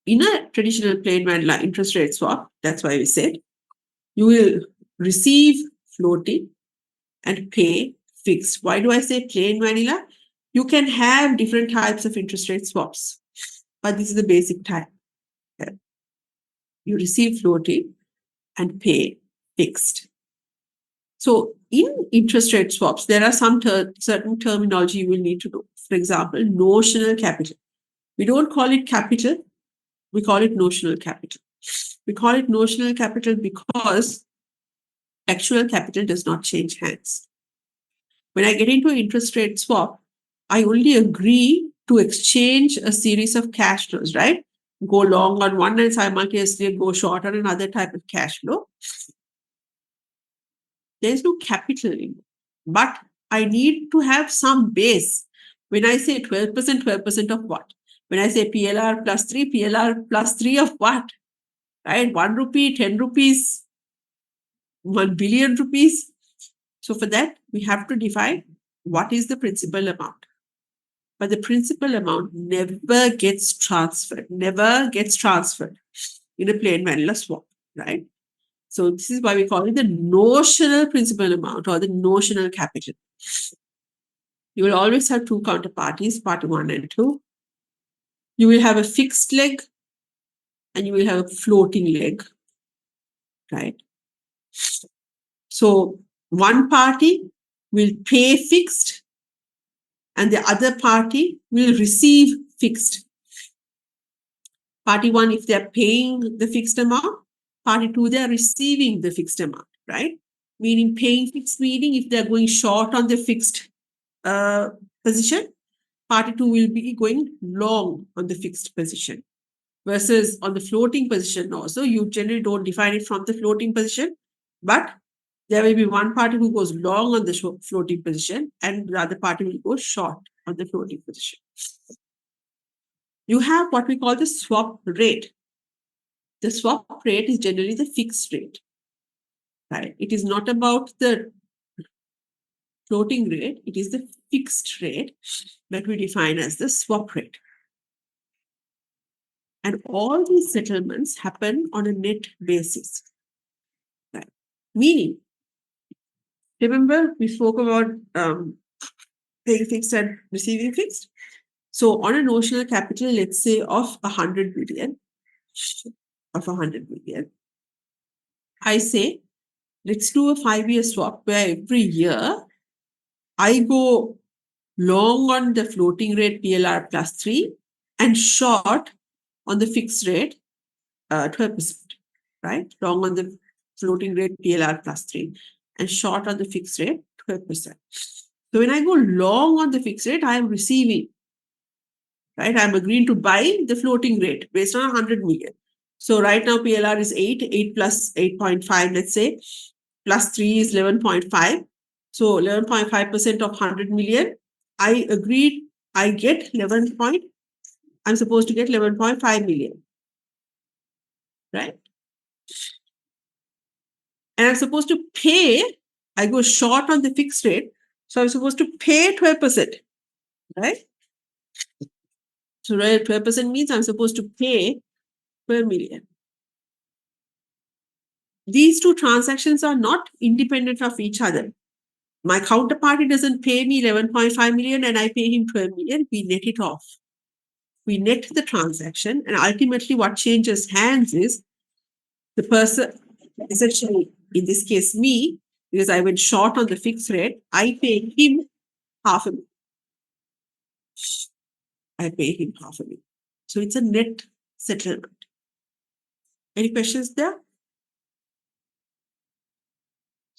in a traditional plain vanilla interest rate swap, that's why we said, you will receive floating and pay fixed. Why do I say plain vanilla? You can have different types of interest rate swaps, but this is the basic type. Okay. You receive floating and pay fixed. So in interest rate swaps, there are some certain terminology you will need to know. For example, notional capital. We don't call it capital, we call it notional capital. We call it notional capital because actual capital does not change hands. When I get into an interest rate swap, I only agree to exchange a series of cash flows, right? Go long on one and simultaneously go short on another type of cash flow. There is no capital in it. But I need to have some base. When I say 12%, 12% of what? When I say PLR plus 3, PLR plus 3 of what? Right? 1 rupee, 10 rupees, 1 billion rupees. So for that, we have to define what is the principal amount. But the principal amount never gets transferred in a plain vanilla swap, right? So this is why we call it the notional principal amount or the notional capital. You will always have two counterparties, party 1 and 2. You will have a fixed leg and you will have a floating leg, right? So one party will pay fixed and the other party will receive fixed. Party 1, if they're paying the fixed amount, party 2, they're receiving the fixed amount, right? Meaning paying fixed, meaning if they're going short on the fixed position, party 2 will be going long on the fixed position. Versus on the floating position also, you generally don't define it from the floating position, but there will be one party who goes long on the floating position and the other party will go short on the floating position. You have what we call the swap rate. The swap rate is generally the fixed rate, right? It is not about the floating rate, it is the fixed rate that we define as the swap rate. And all these settlements happen on a net basis, right? Meaning, remember we spoke about paying fixed and receiving fixed. So on a notional capital, let's say of 100 million, I say, let's do a 5-year swap where every year I go long on the floating rate PLR plus 3 and short on the fixed rate 12%, right? Long on the floating rate PLR plus 3 and short on the fixed rate 12%. So when I go long on the fixed rate, I am receiving, right? I'm agreeing to buy the floating rate based on 100 million. So right now PLR is 8 plus 8.5, let's say, plus 3 is 11.5. So 11.5% of 100 million, I agreed, I get I'm supposed to get 11.5 million, right? And I'm supposed to pay, I go short on the fixed rate, so I'm supposed to pay 12%, right? So 12% means I'm supposed to pay per million. These two transactions are not independent of each other. My counterparty doesn't pay me 11.5 million and I pay him 12 million. We net it off. We net the transaction, and ultimately what changes hands is the person, essentially in this case me, because I went short on the fixed rate, I pay him half a million. So it's a net settlement. Any questions there?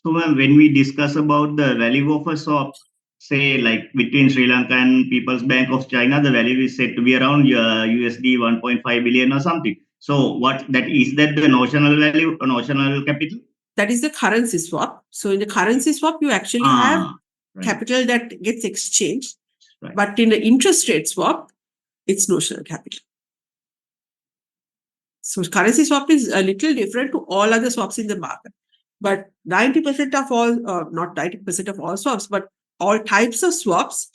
So, ma'am, when we discuss about the value of a swap, say like between Sri Lanka and People's Bank of China, the value is said to be around USD 1.5 billion or something. So, what that is that the notional value or notional capital? That is the currency swap. So in the currency swap, you actually have right. capital that gets exchanged. Right. But in the interest rate swap, it's notional capital. So currency swap is a little different to all other swaps in the market. But 90% of all, not 90% of all swaps, but all types of swaps,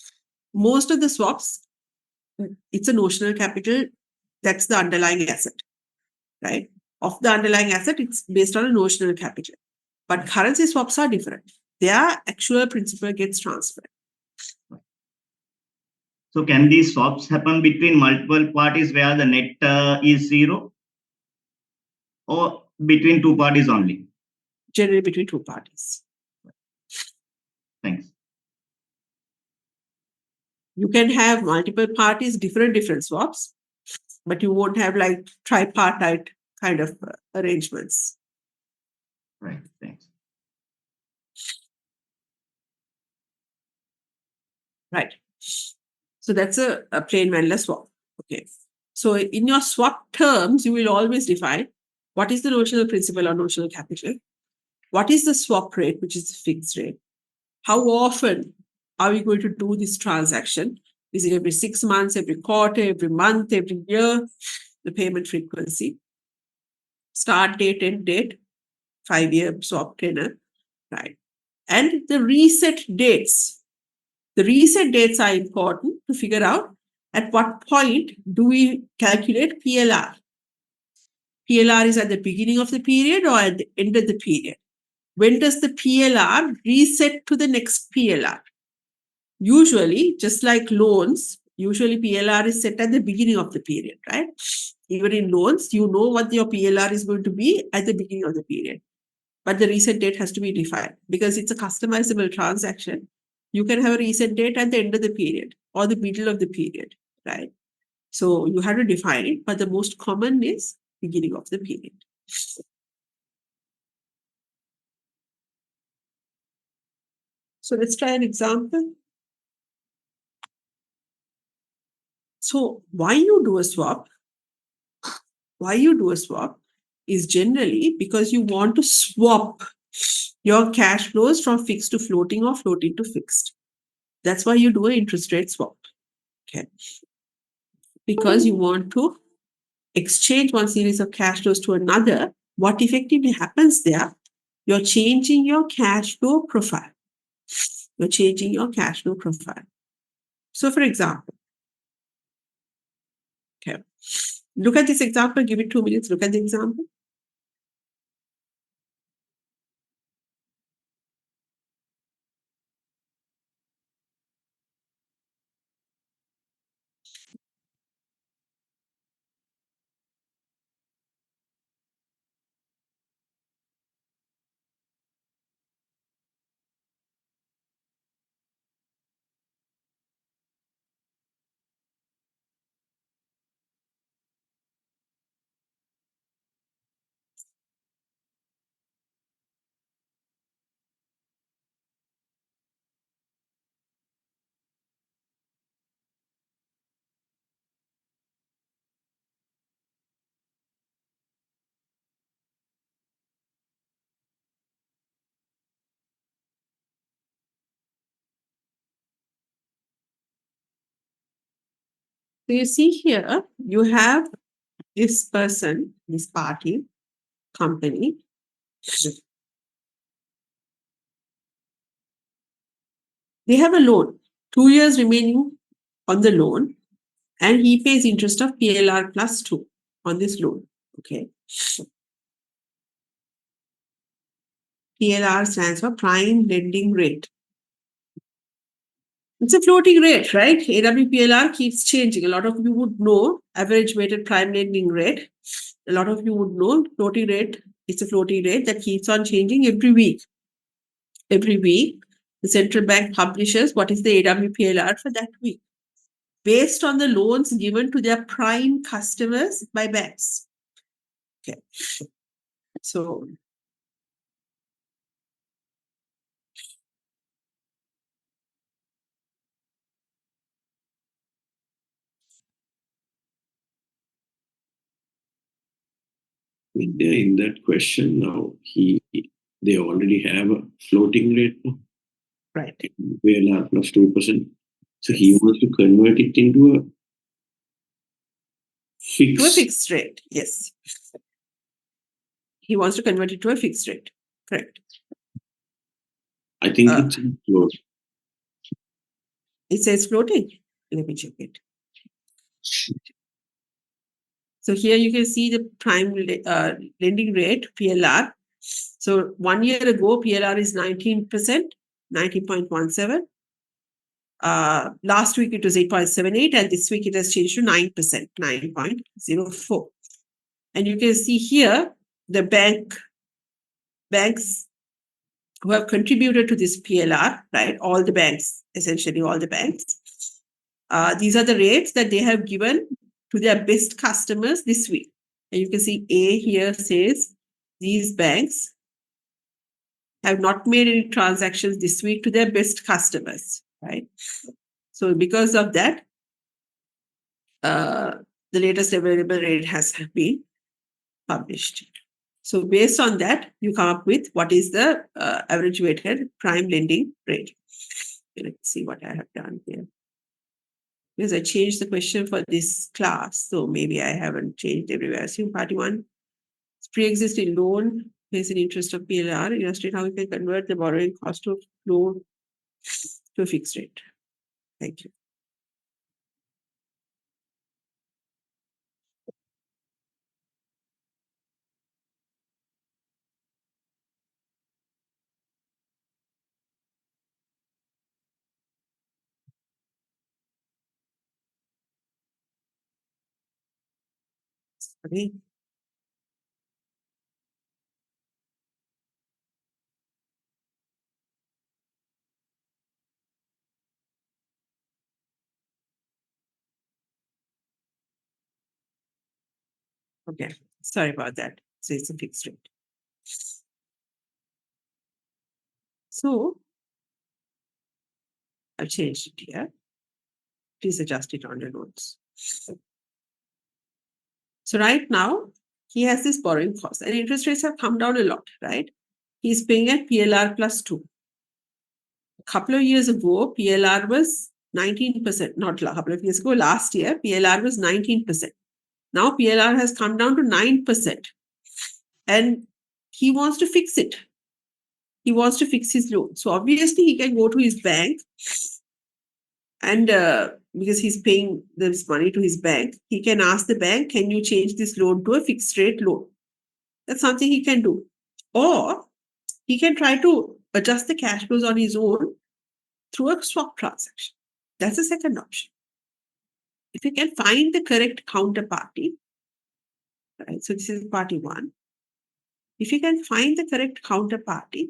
most of the swaps, it's a notional capital. That's the underlying asset, right? Of the underlying asset, it's based on a notional capital. But currency swaps are different. Their actual principal gets transferred. So can these swaps happen between multiple parties where the net is zero, or between two parties only? Generally between two parties. Thanks. You can have multiple parties, different swaps, but you won't have like tripartite kind of arrangements. Right. Thanks. Right. So that's a plain vanilla swap. Okay. So in your swap terms, you will always define what is the notional principal or notional capital, what is the swap rate, which is the fixed rate, how often are we going to do this transaction? Is it every 6 months, every quarter, every month, every year? The payment frequency, start date, end date, 5-year swap tenor, right? And the reset dates. The reset dates are important to figure out at what point do we calculate PLR. PLR is at the beginning of the period or at the end of the period. When does the PLR reset to the next PLR? Usually, just like loans, usually PLR is set at the beginning of the period, right? Even in loans, you know what your PLR is going to be at the beginning of the period. But the reset date has to be defined because it's a customizable transaction. You can have a reset date at the end of the period or the middle of the period, right? So you have to define it, but the most common is beginning of the period. So let's try an example. So why you do a swap is generally because you want to swap your cash flows from fixed to floating or floating to fixed. That's why you do an interest rate swap. Okay. Because you want to exchange one series of cash flows to another. What effectively happens there? You're changing your cash flow profile. So, for example, okay, look at this example. Give it 2 minutes. Look at the example. So you see here, you have this person, this party, company. They have a loan, 2 years remaining on the loan, and he pays interest of PLR plus 2 on this loan. Okay. PLR stands for prime lending rate. It's a floating rate, right? AWPLR keeps changing. A lot of you would know average weighted prime lending rate. A lot of you would know floating rate. It's a floating rate that keeps on changing every week. Every week, the central bank publishes what is the AWPLR for that week based on the loans given to their prime customers by banks. Okay. So In that question now, they already have a floating rate now, right. PLR plus 2%. So he wants to convert it into a To a fixed. fixed rate, yes. He wants to convert it to a fixed rate. Correct. I think it's float. It says floating. Let me check it. So here you can see the prime lending rate, PLR. So 1 year ago, PLR is 19%, 19.17. Last week it was 8.78, and this week it has changed to 9%, 9.04. And you can see here the bank's who have contributed to this PLR, right? All the banks, essentially all the banks. These are the rates that they have given to their best customers this week. And you can see A here says these banks have not made any transactions this week to their best customers, right? So because of that, the latest available rate has been published. So based on that, you come up with what is the average weighted prime lending rate. Let's see what I have done here. Because I changed the question for this class, so maybe I haven't changed everywhere. Assume party one, pre-existing loan pays an interest of PLR. Illustrate how we can convert the borrowing cost of loan to a fixed rate. Thank you. Sorry. Okay, sorry about that. So it's a fixed rate. So I've changed it here. Please adjust it on your notes. So right now, he has this borrowing cost and interest rates have come down a lot, right? He's paying at PLR plus 2. A couple of years ago, PLR was 19%, not a couple of years ago, last year, PLR was 19%. Now PLR has come down to 9%. And he wants to fix it. He wants to fix his loan. So obviously he can go to his bank and because he's paying this money to his bank, he can ask the bank, can you change this loan to a fixed rate loan? That's something he can do. Or he can try to adjust the cash flows on his own through a swap transaction. That's the second option. If you can find the correct counterparty, right? So this is party one. If you can find the correct counterparty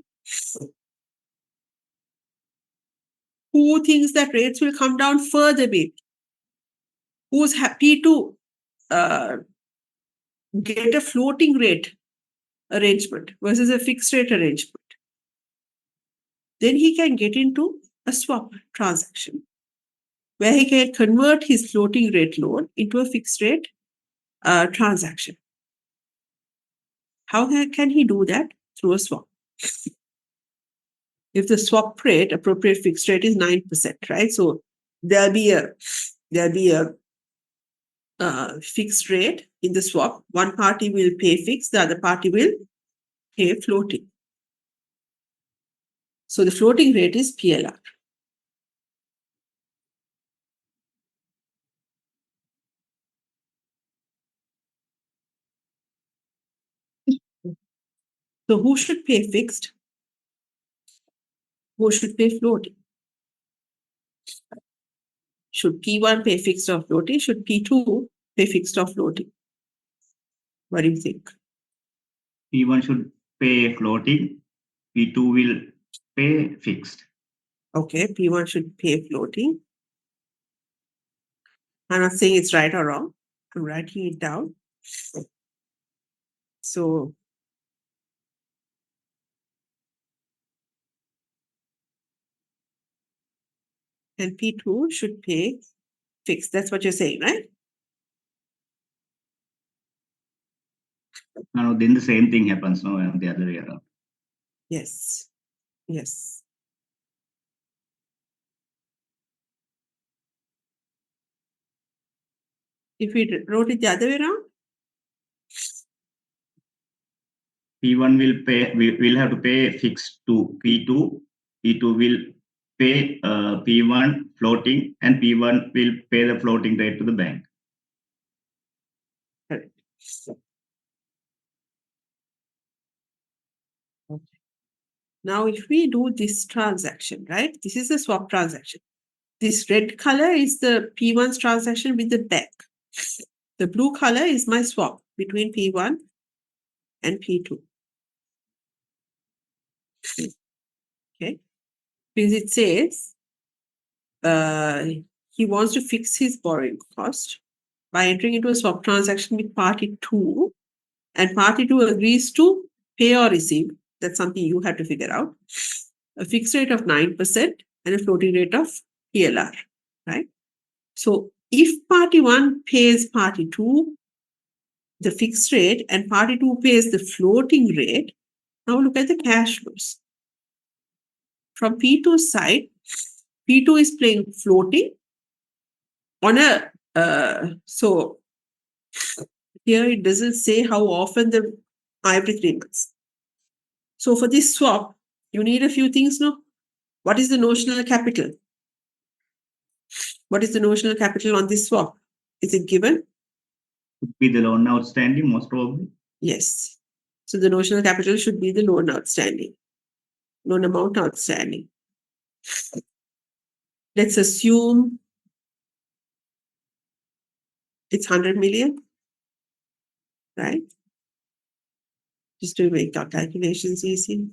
who thinks that rates will come down further, maybe, who's happy to get a floating rate arrangement versus a fixed rate arrangement, then he can get into a swap transaction where he can convert his floating rate loan into a fixed rate transaction. How can he do that? Through a swap. If the swap rate, appropriate fixed rate is 9%, right? So there'll be a fixed rate in the swap. One party will pay fixed, the other party will pay floating. So the floating rate is PLR. So who should pay fixed? Who should pay floating? Should P1 pay fixed or floating? Should P2 pay fixed or floating? What do you think? P1 should pay floating, P2 will pay fixed. Okay, P1 should pay floating. I'm not saying it's right or wrong. I'm writing it down. So and P2 should pay fixed. That's what you're saying, right? Now, then the same thing happens, no, the other way around. Yes. Yes. If we wrote it the other way around, P1 will pay, will have to pay fixed to P2. P2 will pay P1 floating, and P1 will pay the floating rate to the bank. correct. Okay. Now, if we do this transaction, right? This is a swap transaction. This red color is the P1's transaction with the bank. The blue color is my swap between P1 and P2. because it says he wants to fix his borrowing cost by entering into a swap transaction with party 2, and party 2 agrees to pay or receive. That's something you have to figure out. A fixed rate of 9% and a floating rate of PLR, right? So if party 1 pays party 2 the fixed rate and party 2 pays the floating rate, now look at the cash flows. From P2's side, P2 is playing floating on a, so here it doesn't say how often every 3 months. So for this swap, you need a few things, no? What is the notional capital? What is the notional capital on this swap? Is it given? Could be the loan outstanding, most probably. Yes. So the notional capital should be the loan outstanding, loan amount outstanding. Let's assume it's 100 million, right? Just to make our calculations easy.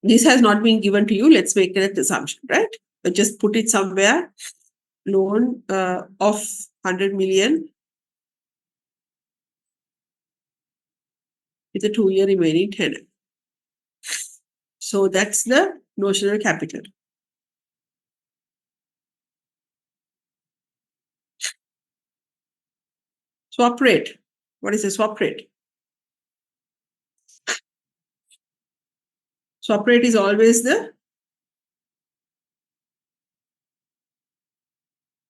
This has not been given to you. Let's make an assumption, right? But just put it somewhere. Loan of 100 million with a 2-year remaining tenor. So that's the notional capital. Swap rate. What is the swap rate? Swap rate is always the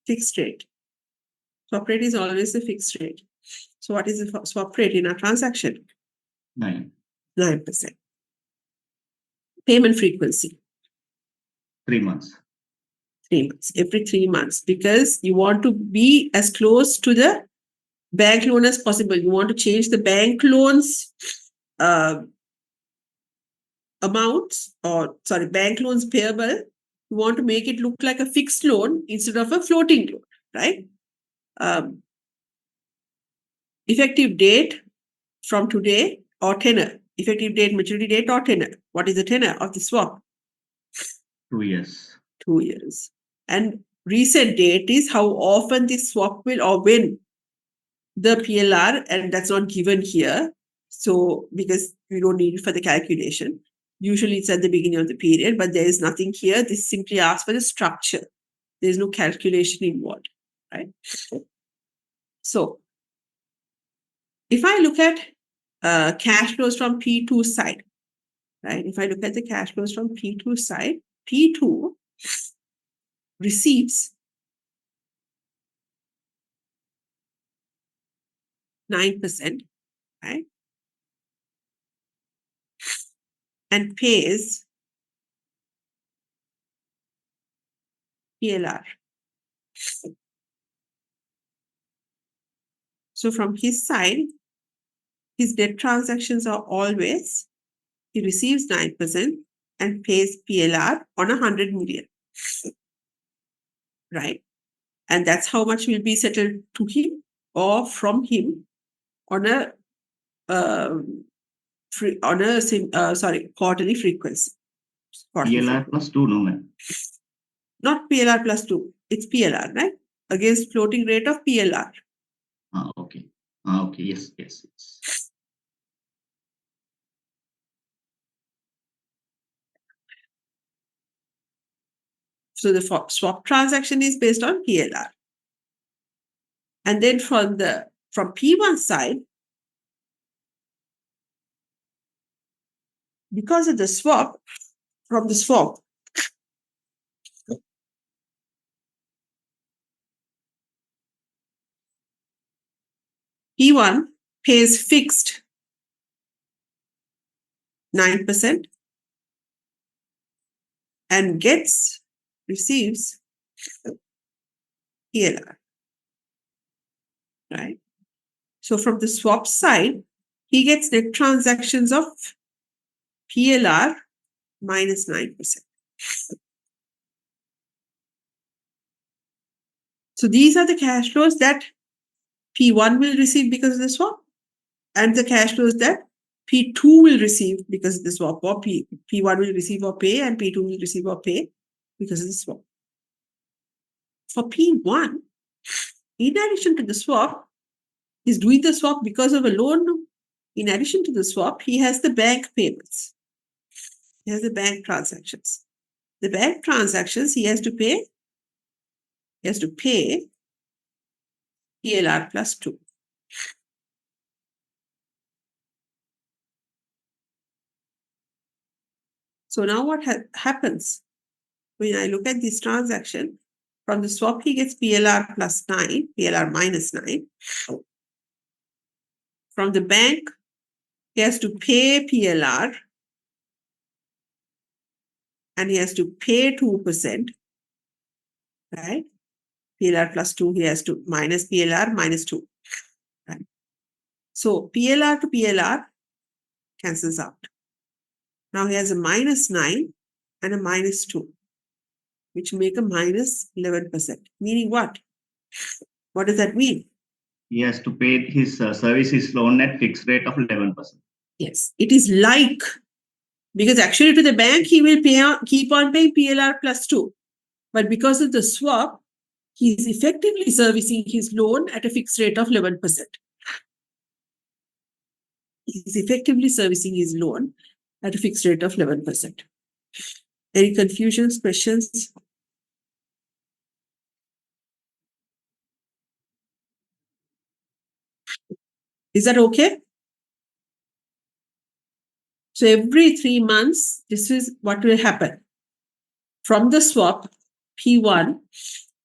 fixed rate. Swap rate is always the fixed rate. So what is the swap rate in a transaction? 9. 9%. Payment frequency. 3 months. 3 months. Every 3 months. Because you want to be as close to the bank loan as possible. You want to change the bank loans amounts, or sorry, bank loans payable. You want to make it look like a fixed loan instead of a floating loan, right? Effective date from today or tenor. Effective date, maturity date or tenor. What is the tenor of the swap? 2 years. 2 years. And reset date is how often this swap will, or when the PLR, and that's not given here. So because we don't need it for the calculation. Usually it's at the beginning of the period, but there is nothing here. This simply asks for the structure. There's no calculation involved, right? So if I look at cash flows from P2 side, right? If I look at the cash flows from P2 side, P2 receives 9%, right? And pays PLR. So from his side, his debt transactions are always, he receives 9% and pays PLR on 100 million, right? And that's how much will be settled to him or from him on a quarterly frequency. PLR plus 2, no, ma'am. Not PLR plus 2. It's PLR, right? Against floating rate of PLR. Okay. Okay. Yes. Yes. Yes. So the swap transaction is based on PLR. And then from P1 side, because of the swap, from the swap, P1 pays fixed 9% and receives PLR, right? So from the swap side, he gets net transactions of PLR minus 9%. So these are the cash flows that P1 will receive because of the swap, and the cash flows that P2 will receive because of the swap, or P1 will receive or pay, and P2 will receive or pay because of the swap. For P1, in addition to the swap, he's doing the swap because of a loan. In addition to the swap, he has the bank payments. He has the bank transactions. The bank transactions he has to pay. He has to pay PLR plus 2. So now what happens when I look at this transaction? From the swap, he gets PLR plus 9, PLR minus 9. From the bank, he has to pay PLR and he has to pay 2%, right? PLR plus 2, he has to minus PLR minus 2. Right? So PLR to PLR cancels out. Now he has a minus 9 and a minus 2, which make a minus 11%. Meaning what? What does that mean? He has to pay his services loan at fixed rate of 11%. Yes, it is like, because actually to the bank, he will keep on paying PLR plus 2. But because of the swap, he is effectively servicing his loan at a fixed rate of 11%. He is effectively servicing his loan at a fixed rate of 11%. Any confusions, questions? Is that okay? So every 3 months, this is what will happen. From the swap, P1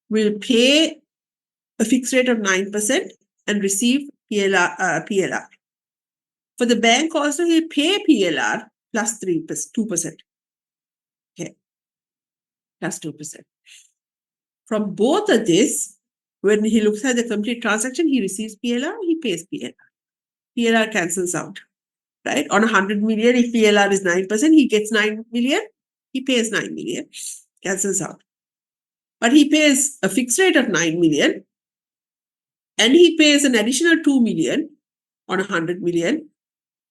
will pay a fixed rate of 9% and receive PLR. For the bank also, he'll pay PLR plus 2%. Okay, plus 2%. From both of this, when he looks at the complete transaction, he receives PLR, he pays PLR. PLR cancels out, right? On 100 million, if PLR is 9%, he gets 9 million, he pays 9 million, cancels out. But he pays a fixed rate of 9 million and he pays an additional 2 million on 100 million,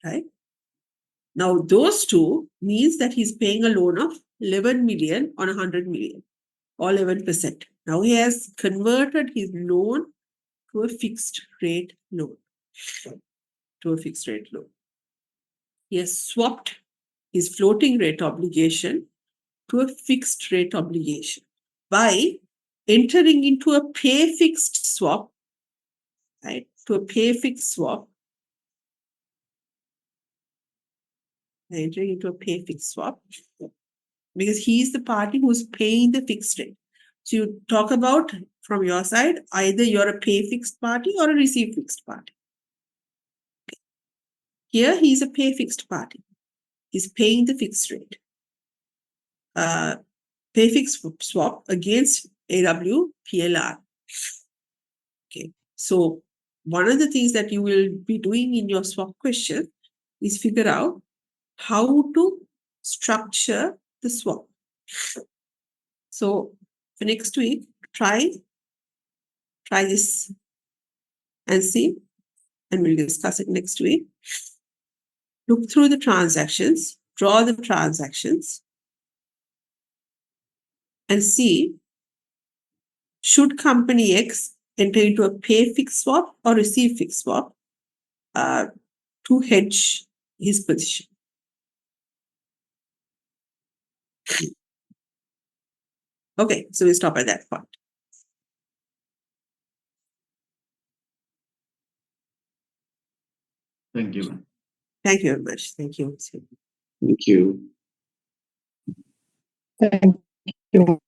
right? Now, those two means that he's paying a loan of 11 million on 100 million, or 11%. Now, he has converted his loan to a fixed rate loan. He has swapped his floating rate obligation to a fixed rate obligation by entering into a pay fixed swap, right? To a pay fixed swap. Entering into a pay fixed swap because he is the party who's paying the fixed rate. So you talk about from your side, either you're a pay fixed party or a receive fixed party. Okay. Here he's a pay fixed party. He's paying the fixed rate. Pay fixed swap against AW PLR. Okay. So one of the things that you will be doing in your swap question is figure out how to structure the swap. So for next week, try this and see, and we'll discuss it next week. Look through the transactions, draw the transactions, and see, should company X enter into a pay fixed swap or receive fixed swap to hedge his position. Okay, so we stop at that point. Thank you. Thank you very much. Thank you. Thank you. Thank you.